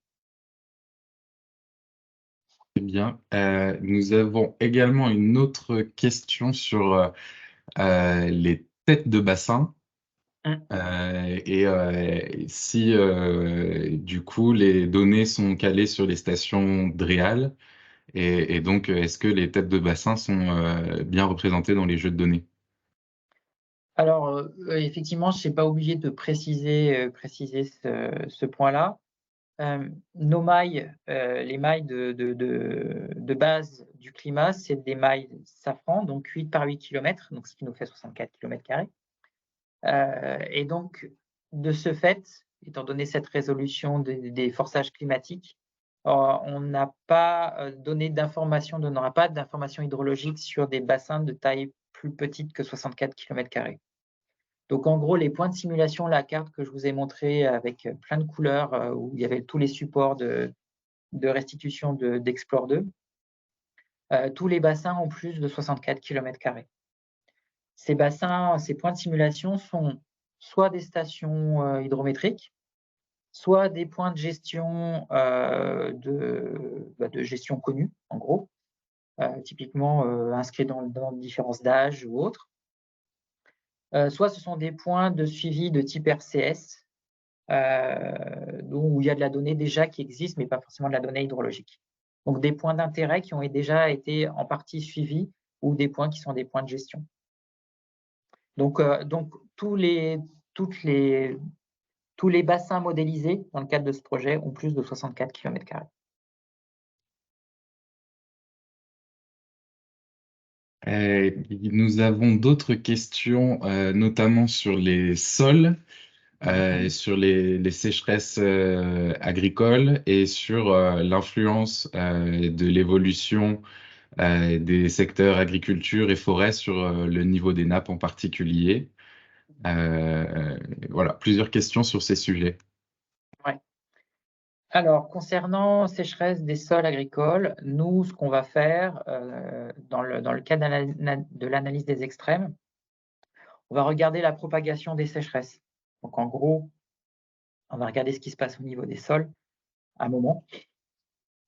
Très bien. Nous avons également une autre question sur les têtes de bassin. Si du coup les données sont calées sur les stations DREAL, et donc est-ce que les têtes de bassin sont bien représentées dans les jeux de données? Alors, effectivement, je n'ai pas oublié de préciser ce point-là. Nos mailles, les mailles de base du climat, c'est des mailles safran, donc 8 par 8 km, donc ce qui nous fait 64 km². Et donc, de ce fait, étant donné cette résolution des forçages climatiques, on n'a pas donné d'informations, on n'aura pas d'informations hydrologiques sur des bassins de taille plus petite que 64 km². Donc, en gros, les points de simulation, la carte que je vous ai montrée avec plein de couleurs, où il y avait tous les supports de restitution d'Explore 2, tous les bassins ont plus de 64 km². Ces bassins, ces points de simulation sont soit des stations hydrométriques, soit des points de gestion de gestion connus, en gros, typiquement inscrits dans différences d'âge ou autres. Soit ce sont des points de suivi de type RCS, où il y a de la donnée déjà qui existe, mais pas forcément de la donnée hydrologique. Donc des points d'intérêt qui ont déjà été en partie suivis ou des points qui sont des points de gestion. Donc tous les bassins modélisés dans le cadre de ce projet ont plus de 64 km². Nous avons d'autres questions, notamment sur les sols, sur les sécheresses agricoles et sur l'influence de l'évolution des secteurs agriculture et forêt sur le niveau des nappes en particulier. Voilà, plusieurs questions sur ces sujets. Ouais. Alors, concernant sécheresse des sols agricoles, nous, ce qu'on va faire dans le cadre de l'analyse des extrêmes, on va regarder la propagation des sécheresses. Donc, en gros, on va regarder ce qui se passe au niveau des sols à un moment,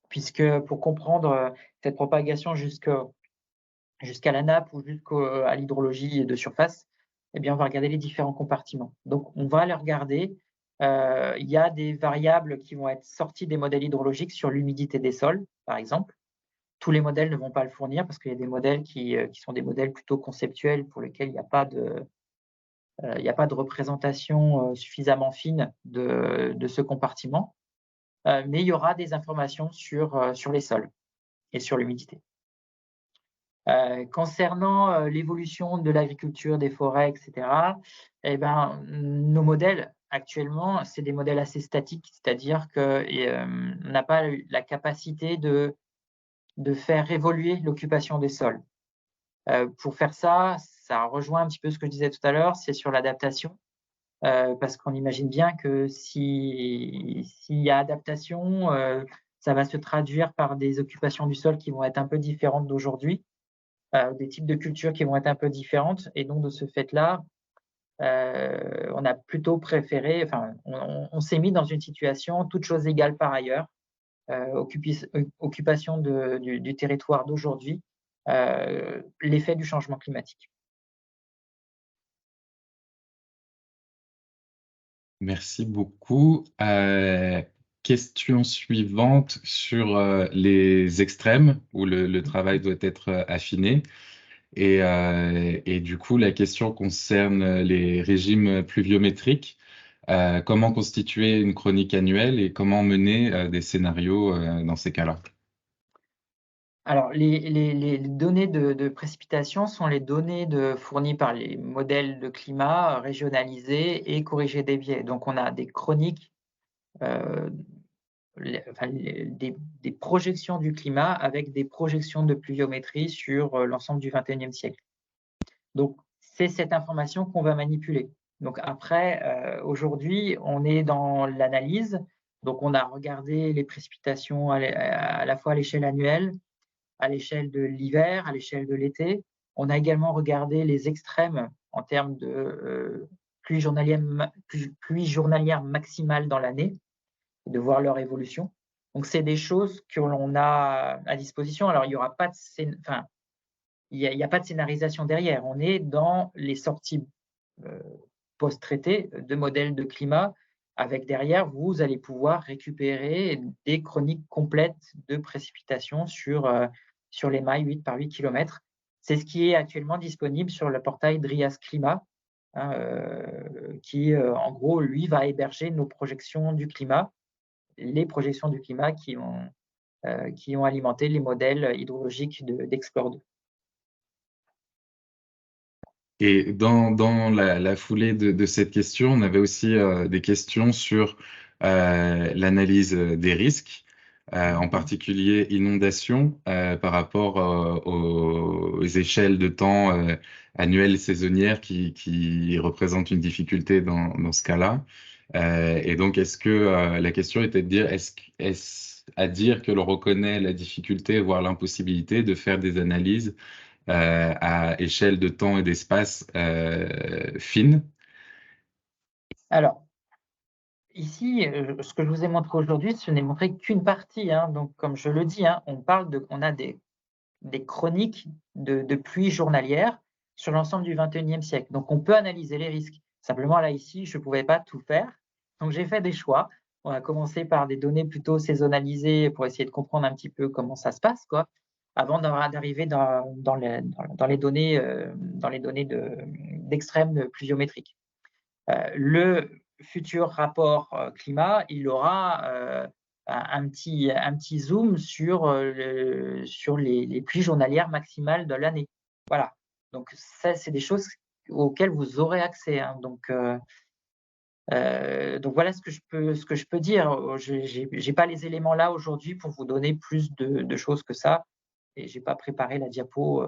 puisque pour comprendre cette propagation jusqu'à la nappe ou jusqu'à l'hydrologie de surface, eh bien, on va regarder les différents compartiments. Donc, on va les regarder. Il y a des variables qui vont être sorties des modèles hydrologiques sur l'humidité des sols, par exemple. Tous les modèles ne vont pas le fournir parce qu'il y a des modèles qui sont des modèles plutôt conceptuels pour lesquels il n'y a pas de représentation suffisamment fine de ce compartiment. Mais il y aura des informations sur les sols et sur l'humidité. Concernant l'évolution de l'agriculture, des forêts, etc., eh ben, nos modèles, actuellement, c'est des modèles assez statiques, c'est-à-dire qu'on n'a pas la capacité de faire évoluer l'occupation des sols. Pour faire ça, ça rejoint un petit peu ce que je disais tout à l'heure, c'est sur l'adaptation, parce qu'on imagine bien que s'il y a adaptation, ça va se traduire par des occupations du sol qui vont être un peu différentes d'aujourd'hui, des types de cultures qui vont être un peu différentes. Et donc, de ce fait-là, on a plutôt préféré, enfin, on s'est mis dans une situation, toutes choses égales par ailleurs, occupation du territoire d'aujourd'hui, l'effet du changement climatique. Merci beaucoup. Question suivante sur les extrêmes où le travail doit être affiné. Et du coup, la question concerne les régimes pluviométriques. Comment constituer une chronique annuelle et comment mener des scénarios dans ces cas-là? Alors, les données de précipitation sont les données fournies par les modèles de climat régionalisés et corrigés des biais. Donc, on a des chroniques, des projections du climat avec des projections de pluviométrie sur l'ensemble du XXIe siècle. Donc, c'est cette information qu'on va manipuler. Donc après, aujourd'hui, on est dans l'analyse. Donc, on a regardé les précipitations à la fois à l'échelle annuelle, à l'échelle de l'hiver, à l'échelle de l'été. On a également regardé les extrêmes en termes de pluie journalière maximale dans l'année, et de voir leur évolution. Donc, c'est des choses que l'on a à disposition. Alors, il n'y aura pas de il y a pas de scénarisation derrière. On est dans les sorties post-traitées de modèles de climat, avec derrière, vous allez pouvoir récupérer des chroniques complètes de précipitations sur les mailles 8 par 8 km. C'est ce qui est actuellement disponible sur le portail Drias Climat, qui, en gros, lui, va héberger nos projections du climat, les projections du climat qui ont alimenté les modèles hydrologiques d'Explore 2. Et dans la foulée de cette question, on avait aussi des questions sur l'analyse des risques, en particulier inondation, par rapport aux échelles de temps annuelles et saisonnières qui représentent une difficulté dans ce cas-là. Et donc, est-ce que la question était de dire, est-ce à dire que l'on reconnaît la difficulté, voire l'impossibilité de faire des analyses à échelle de temps et d'espace fine? Alors, ici, ce que je vous ai montré aujourd'hui, ce n'est montré qu'une partie. Donc, comme je le dis, on a des chroniques de pluie journalière sur l'ensemble du XXIe siècle. Donc, on peut analyser les risques. Simplement, là, ici, je ne pouvais pas tout faire. Donc, j'ai fait des choix. On a commencé par des données plutôt saisonnalisées pour essayer de comprendre un petit peu comment ça se passe, quoi, avant d'arriver dans les données d'extrêmes pluviométriques. Le futur rapport climat, il aura un petit zoom sur les pluies journalières maximales de l'année. Voilà. Donc, ça, c'est des choses auxquelles vous aurez accès. Donc, voilà ce que je peux dire. Je n'ai pas les éléments là aujourd'hui pour vous donner plus de choses que ça. Et je n'ai pas préparé la diapo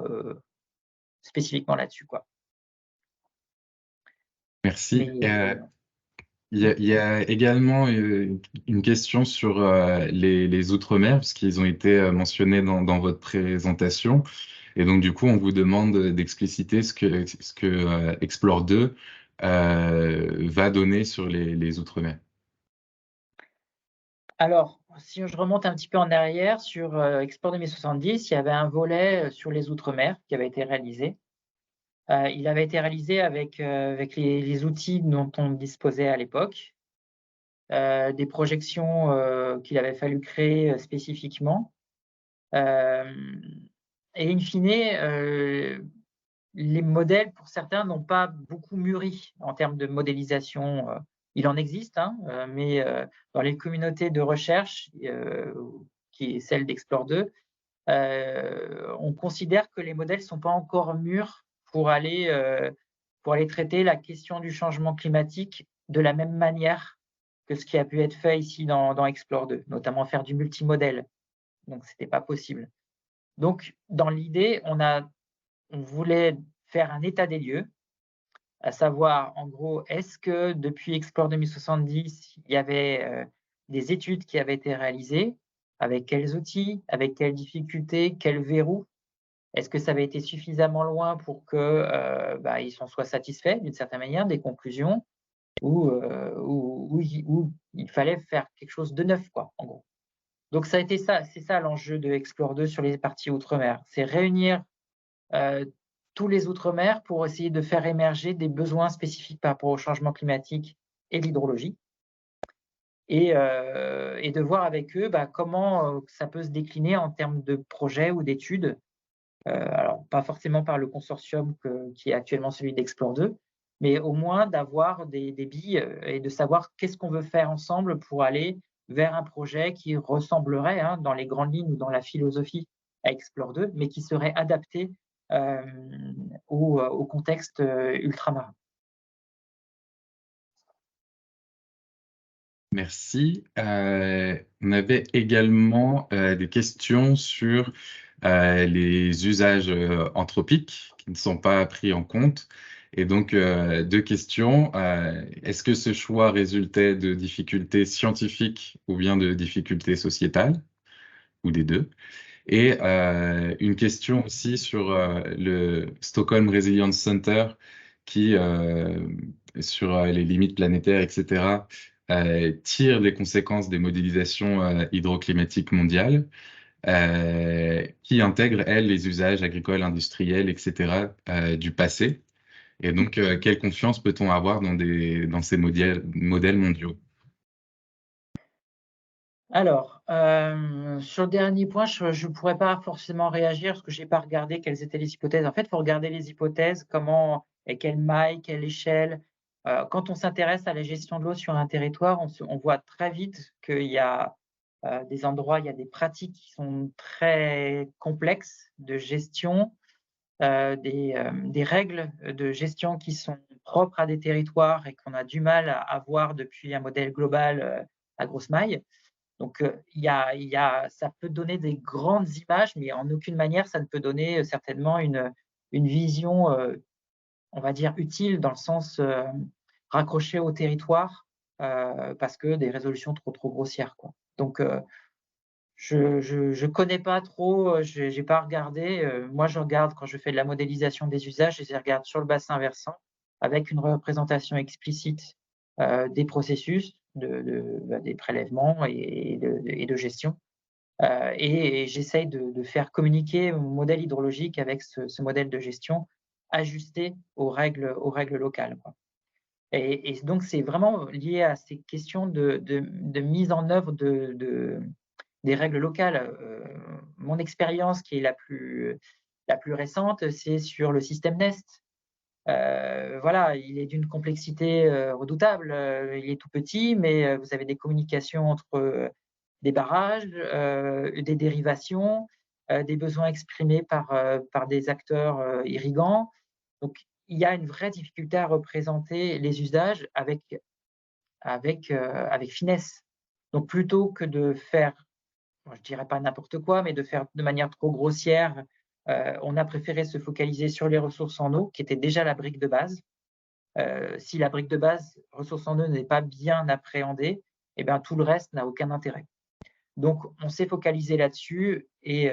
spécifiquement là-dessus, quoi. Merci. Mais, Il y a également une question sur les Outre-mer, parce qu'ils ont été mentionnés dans votre présentation. Et donc, du coup, on vous demande d'expliciter ce que Explore 2 va donner sur les Outre-mer. Alors, si je remonte un petit peu en arrière, sur Explore 2070, il y avait un volet sur les Outre-mer qui avait été réalisé. Il avait été réalisé avec les outils dont on disposait à l'époque, des projections qu'il avait fallu créer spécifiquement. Et in fine, les modèles, pour certains, n'ont pas beaucoup mûri en termes de modélisation. Il en existe, mais dans les communautés de recherche, qui est celle d'Explore 2, on considère que les modèles ne sont pas encore mûrs pour aller traiter la question du changement climatique de la même manière que ce qui a pu être fait ici dans Explore 2, notamment faire du multimodèle. Donc, ce n'était pas possible. Donc, dans l'idée, on voulait faire un état des lieux, à savoir, en gros, est-ce que depuis Explore 2070, il y avait des études qui avaient été réalisées, avec quels outils, avec quelles difficultés, quels verrous? Est-ce que ça avait été suffisamment loin pour qu'ils s'en soient satisfaits d'une certaine manière, des conclusions, ou il fallait faire quelque chose de neuf, quoi, en gros. Donc, ça a été ça, c'est ça l'enjeu de Explore 2 sur les parties Outre-mer. C'est réunir tous les Outre-mer pour essayer de faire émerger des besoins spécifiques par rapport au changement climatique et l'hydrologie. Et de voir avec eux comment ça peut se décliner en termes de projets ou d'études. Alors, pas forcément par le consortium qui est actuellement celui d'Explore 2, mais au moins d'avoir des billes et de savoir qu'est-ce qu'on veut faire ensemble pour aller vers un projet qui ressemblerait, dans les grandes lignes ou dans la philosophie, à Explore 2, mais qui serait adapté au contexte ultramarin. Merci. On avait également des questions sur les usages anthropiques qui ne sont pas pris en compte. Et donc, deux questions. Est-ce que ce choix résultait de difficultés scientifiques ou bien de difficultés sociétales, ou des deux? Et une question aussi sur le Stockholm Resilience Center qui, sur les limites planétaires, etc., tire les conséquences des modélisations hydroclimatiques mondiales, qui intègre, elle, les usages agricoles, industriels, etc., du passé. Et donc, quelle confiance peut-on avoir dans ces modèles mondiaux? Alors, sur le dernier point, je ne pourrais pas forcément réagir parce que je n'ai pas regardé quelles étaient les hypothèses. En fait, il faut regarder les hypothèses, comment et quelle maille, quelle échelle. Quand on s'intéresse à la gestion de l'eau sur un territoire, on voit très vite qu'il y a des endroits, il y a des pratiques qui sont très complexes de gestion, des règles de gestion qui sont propres à des territoires et qu'on a du mal à avoir depuis un modèle global à grosse maille. Donc, ça peut donner des grandes images, mais en aucune manière, ça ne peut donner certainement une vision, on va dire, utile dans le sens raccroché au territoire, parce que des résolutions trop grossières, quoi. Donc, je connais pas trop, j'ai pas regardé. Moi, je regarde quand je fais de la modélisation des usages, je les regarde sur le bassin versant avec une représentation explicite des processus, des prélèvements et de gestion. Et j'essaye de faire communiquer mon modèle hydrologique avec ce modèle de gestion ajusté aux règles locales, quoi. Et donc, c'est vraiment lié à ces questions de mise en œuvre des règles locales. Mon expérience qui est la plus récente, c'est sur le système NEST. Voilà, il est d'une complexité redoutable. Il est tout petit, mais vous avez des communications entre des barrages, des dérivations, des besoins exprimés par des acteurs irrigants. Donc, il y a une vraie difficulté à représenter les usages avec finesse. Donc, plutôt que de faire, je dirais pas n'importe quoi, mais de faire de manière trop grossière, on a préféré se focaliser sur les ressources en eau, qui était déjà la brique de base. Si la brique de base, ressources en eau, n'est pas bien appréhendée, eh bien, tout le reste n'a aucun intérêt. Donc, on s'est focalisé là-dessus et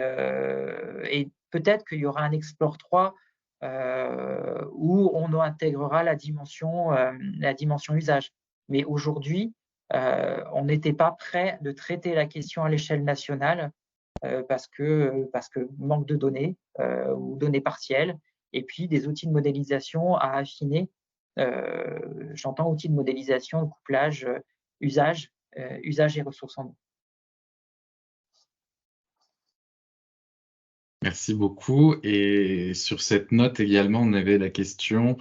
peut-être qu'il y aura un Explore 3 où on intégrera la dimension usage. Mais aujourd'hui, on n'était pas prêt de traiter la question à l'échelle nationale parce que manque de données ou données partielles et puis des outils de modélisation à affiner. J'entends outils de modélisation, couplage, usage et ressources en eau. Merci beaucoup. Et sur cette note également, on avait la question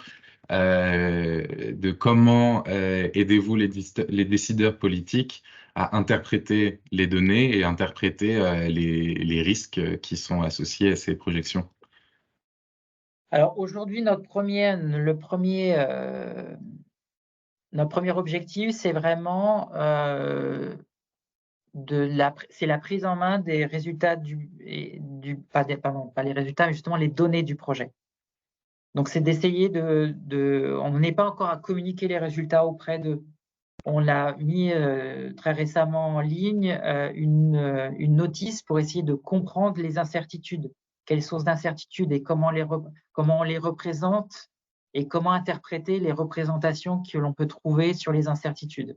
de comment aidez-vous les décideurs politiques à interpréter les données et interpréter les risques qui sont associés à ces projections. Alors aujourd'hui, notre premier objectif, c'est vraiment c'est la prise en main des résultats pas les résultats, mais justement les données du projet. Donc, c'est d'essayer on n'est pas encore à communiquer les résultats auprès d'eux. On l'a mis très récemment en ligne, une notice pour essayer de comprendre les incertitudes, quelles sources d'incertitudes et comment on les représente et comment interpréter les représentations que l'on peut trouver sur les incertitudes.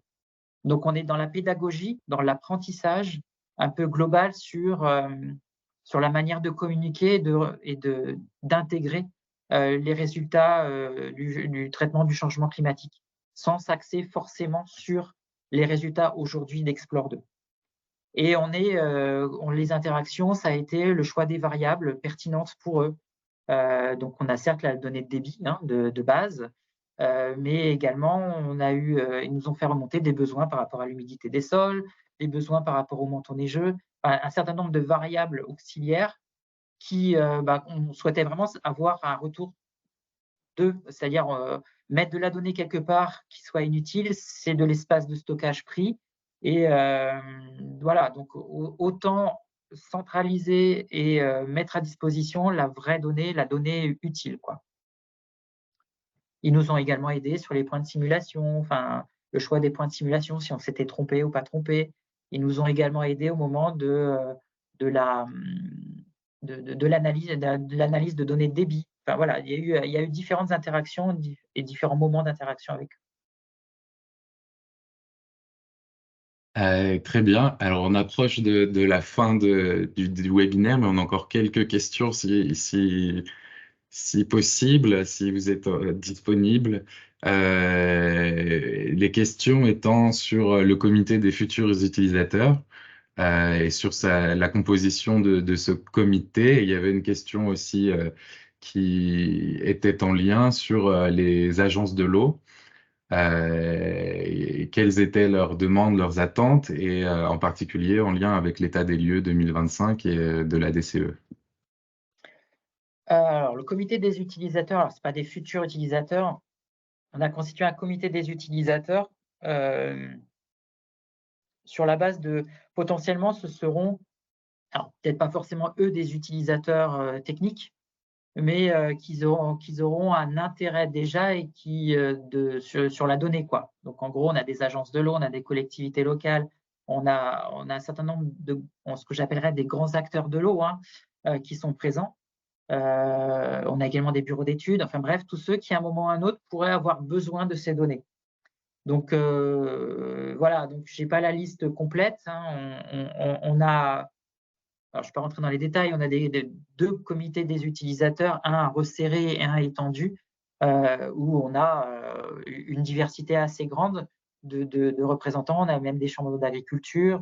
Donc, on est dans la pédagogie, dans l'apprentissage un peu global sur la manière de communiquer et d'intégrer les résultats du traitement du changement climatique, sans s'axer forcément sur les résultats aujourd'hui d'Explore 2. Et les interactions, ça a été le choix des variables pertinentes pour eux. Donc, on a certes la donnée de débit de base, mais également, ils nous ont fait remonter des besoins par rapport à l'humidité des sols, des besoins par rapport au manteau neigeux, un certain nombre de variables auxiliaires on souhaitait vraiment avoir un retour c'est-à-dire mettre de la donnée quelque part qui soit inutile, c'est de l'espace de stockage pris. Et voilà, donc autant centraliser et mettre à disposition la vraie donnée, la donnée utile, quoi. Ils nous ont également aidés sur les points de simulation, enfin le choix des points de simulation, si on s'était trompé ou pas trompé. Ils nous ont également aidés au moment de la de l'analyse de données de débit. Enfin, voilà, il y a eu différentes interactions et différents moments d'interaction avec eux. Très bien. Alors, on approche de la fin du webinaire, mais on a encore quelques questions si possible, si vous êtes disponible. Les questions étant sur le comité des futurs utilisateurs et sur la composition de ce comité. Il y avait une question aussi qui était en lien sur les agences de l'eau. Quelles étaient leurs demandes, leurs attentes, et en particulier en lien avec l'état des lieux 2025 et de la DCE. Alors, le comité des utilisateurs, ce n'est pas des futurs utilisateurs. On a constitué un comité des utilisateurs sur la base de, potentiellement, ce seront, alors peut-être pas forcément eux des utilisateurs techniques, mais qu'ils auront un intérêt déjà et sur la donnée, quoi. Donc, en gros, on a des agences de l'eau, on a des collectivités locales, on a un certain nombre de ce que j'appellerais des grands acteurs de l'eau qui sont présents. On a également des bureaux d'études, enfin bref, tous ceux qui, à un moment ou à un autre, pourraient avoir besoin de ces données. Donc, voilà, donc je n'ai pas la liste complète. On a, alors je ne vais pas rentrer dans les détails, on a deux comités des utilisateurs, un resserré et un étendu, où on a une diversité assez grande de représentants. On a même des chambres d'agriculture.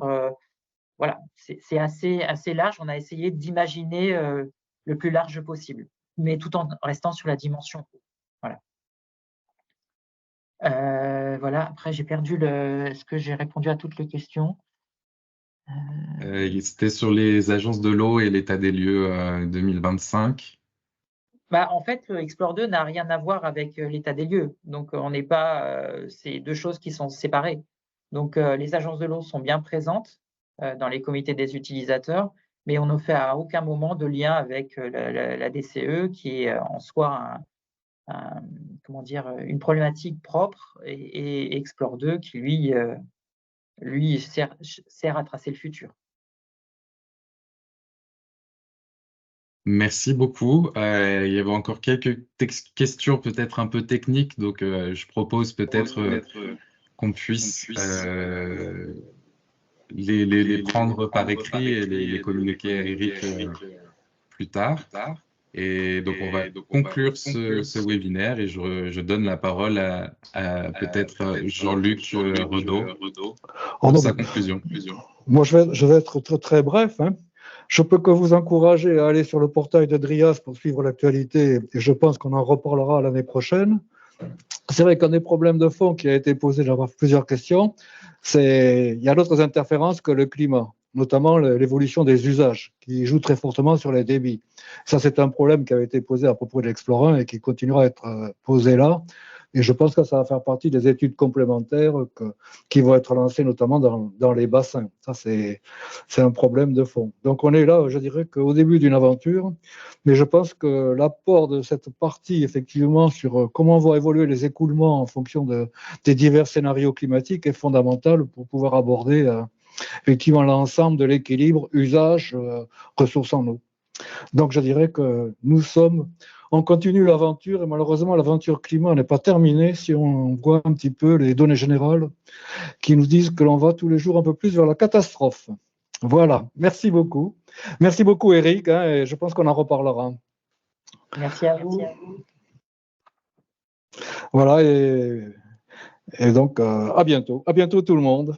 Voilà, c'est assez large. On a essayé d'imaginer le plus large possible, mais tout en restant sur la dimension. Voilà. Voilà. Après, j'ai perdu est-ce que j'ai répondu à toutes les questions? C'était sur les agences de l'eau et l'état des lieux 2025. En fait, Explore 2 n'a rien à voir avec l'état des lieux. Donc, on n'est pas. C'est deux choses qui sont séparées. Donc, les agences de l'eau sont bien présentes dans les comités des utilisateurs, mais on ne fait à aucun moment de lien avec la DCE, qui est en soi comment dire, une problématique propre, et Explore 2 qui, lui sert à tracer le futur. Merci beaucoup. Il y avait encore quelques questions peut-être un peu techniques, donc je propose peut-être qu'on puisse les prendre par écrit et les communiquer à Eric plus tard. Et donc, on va conclure ce webinaire et je donne la parole à peut-être Jean-Luc Renaud pour sa conclusion. Moi, je vais être très, très bref. Je peux que vous encourager à aller sur le portail de DRIAS pour suivre l'actualité, et je pense qu'on en reparlera l'année prochaine. C'est vrai qu'un des problèmes de fond qui a été posé dans plusieurs questions, il y a d'autres interférences que le climat, notamment l'évolution des usages, qui joue très fortement sur les débits. Ça, c'est un problème qui avait été posé à propos de l'Explore 1 et qui continuera à être posé là. Et je pense que ça va faire partie des études complémentaires qui vont être lancées notamment dans les bassins. Ça, c'est un problème de fond. Donc, on est là, je dirais, qu'au début d'une aventure. Mais je pense que l'apport de cette partie, effectivement, sur comment vont évoluer les écoulements en fonction des divers scénarios climatiques est fondamental pour pouvoir aborder effectivement l'ensemble de l'équilibre usage ressources en eau. Donc, je dirais que on continue l'aventure, et malheureusement, l'aventure climat n'est pas terminée si on voit un petit peu les données générales qui nous disent que l'on va tous les jours un peu plus vers la catastrophe. Voilà, merci beaucoup. Merci beaucoup, Eric, et je pense qu'on en reparlera. Merci à vous. Voilà, et donc à bientôt. À bientôt tout le monde.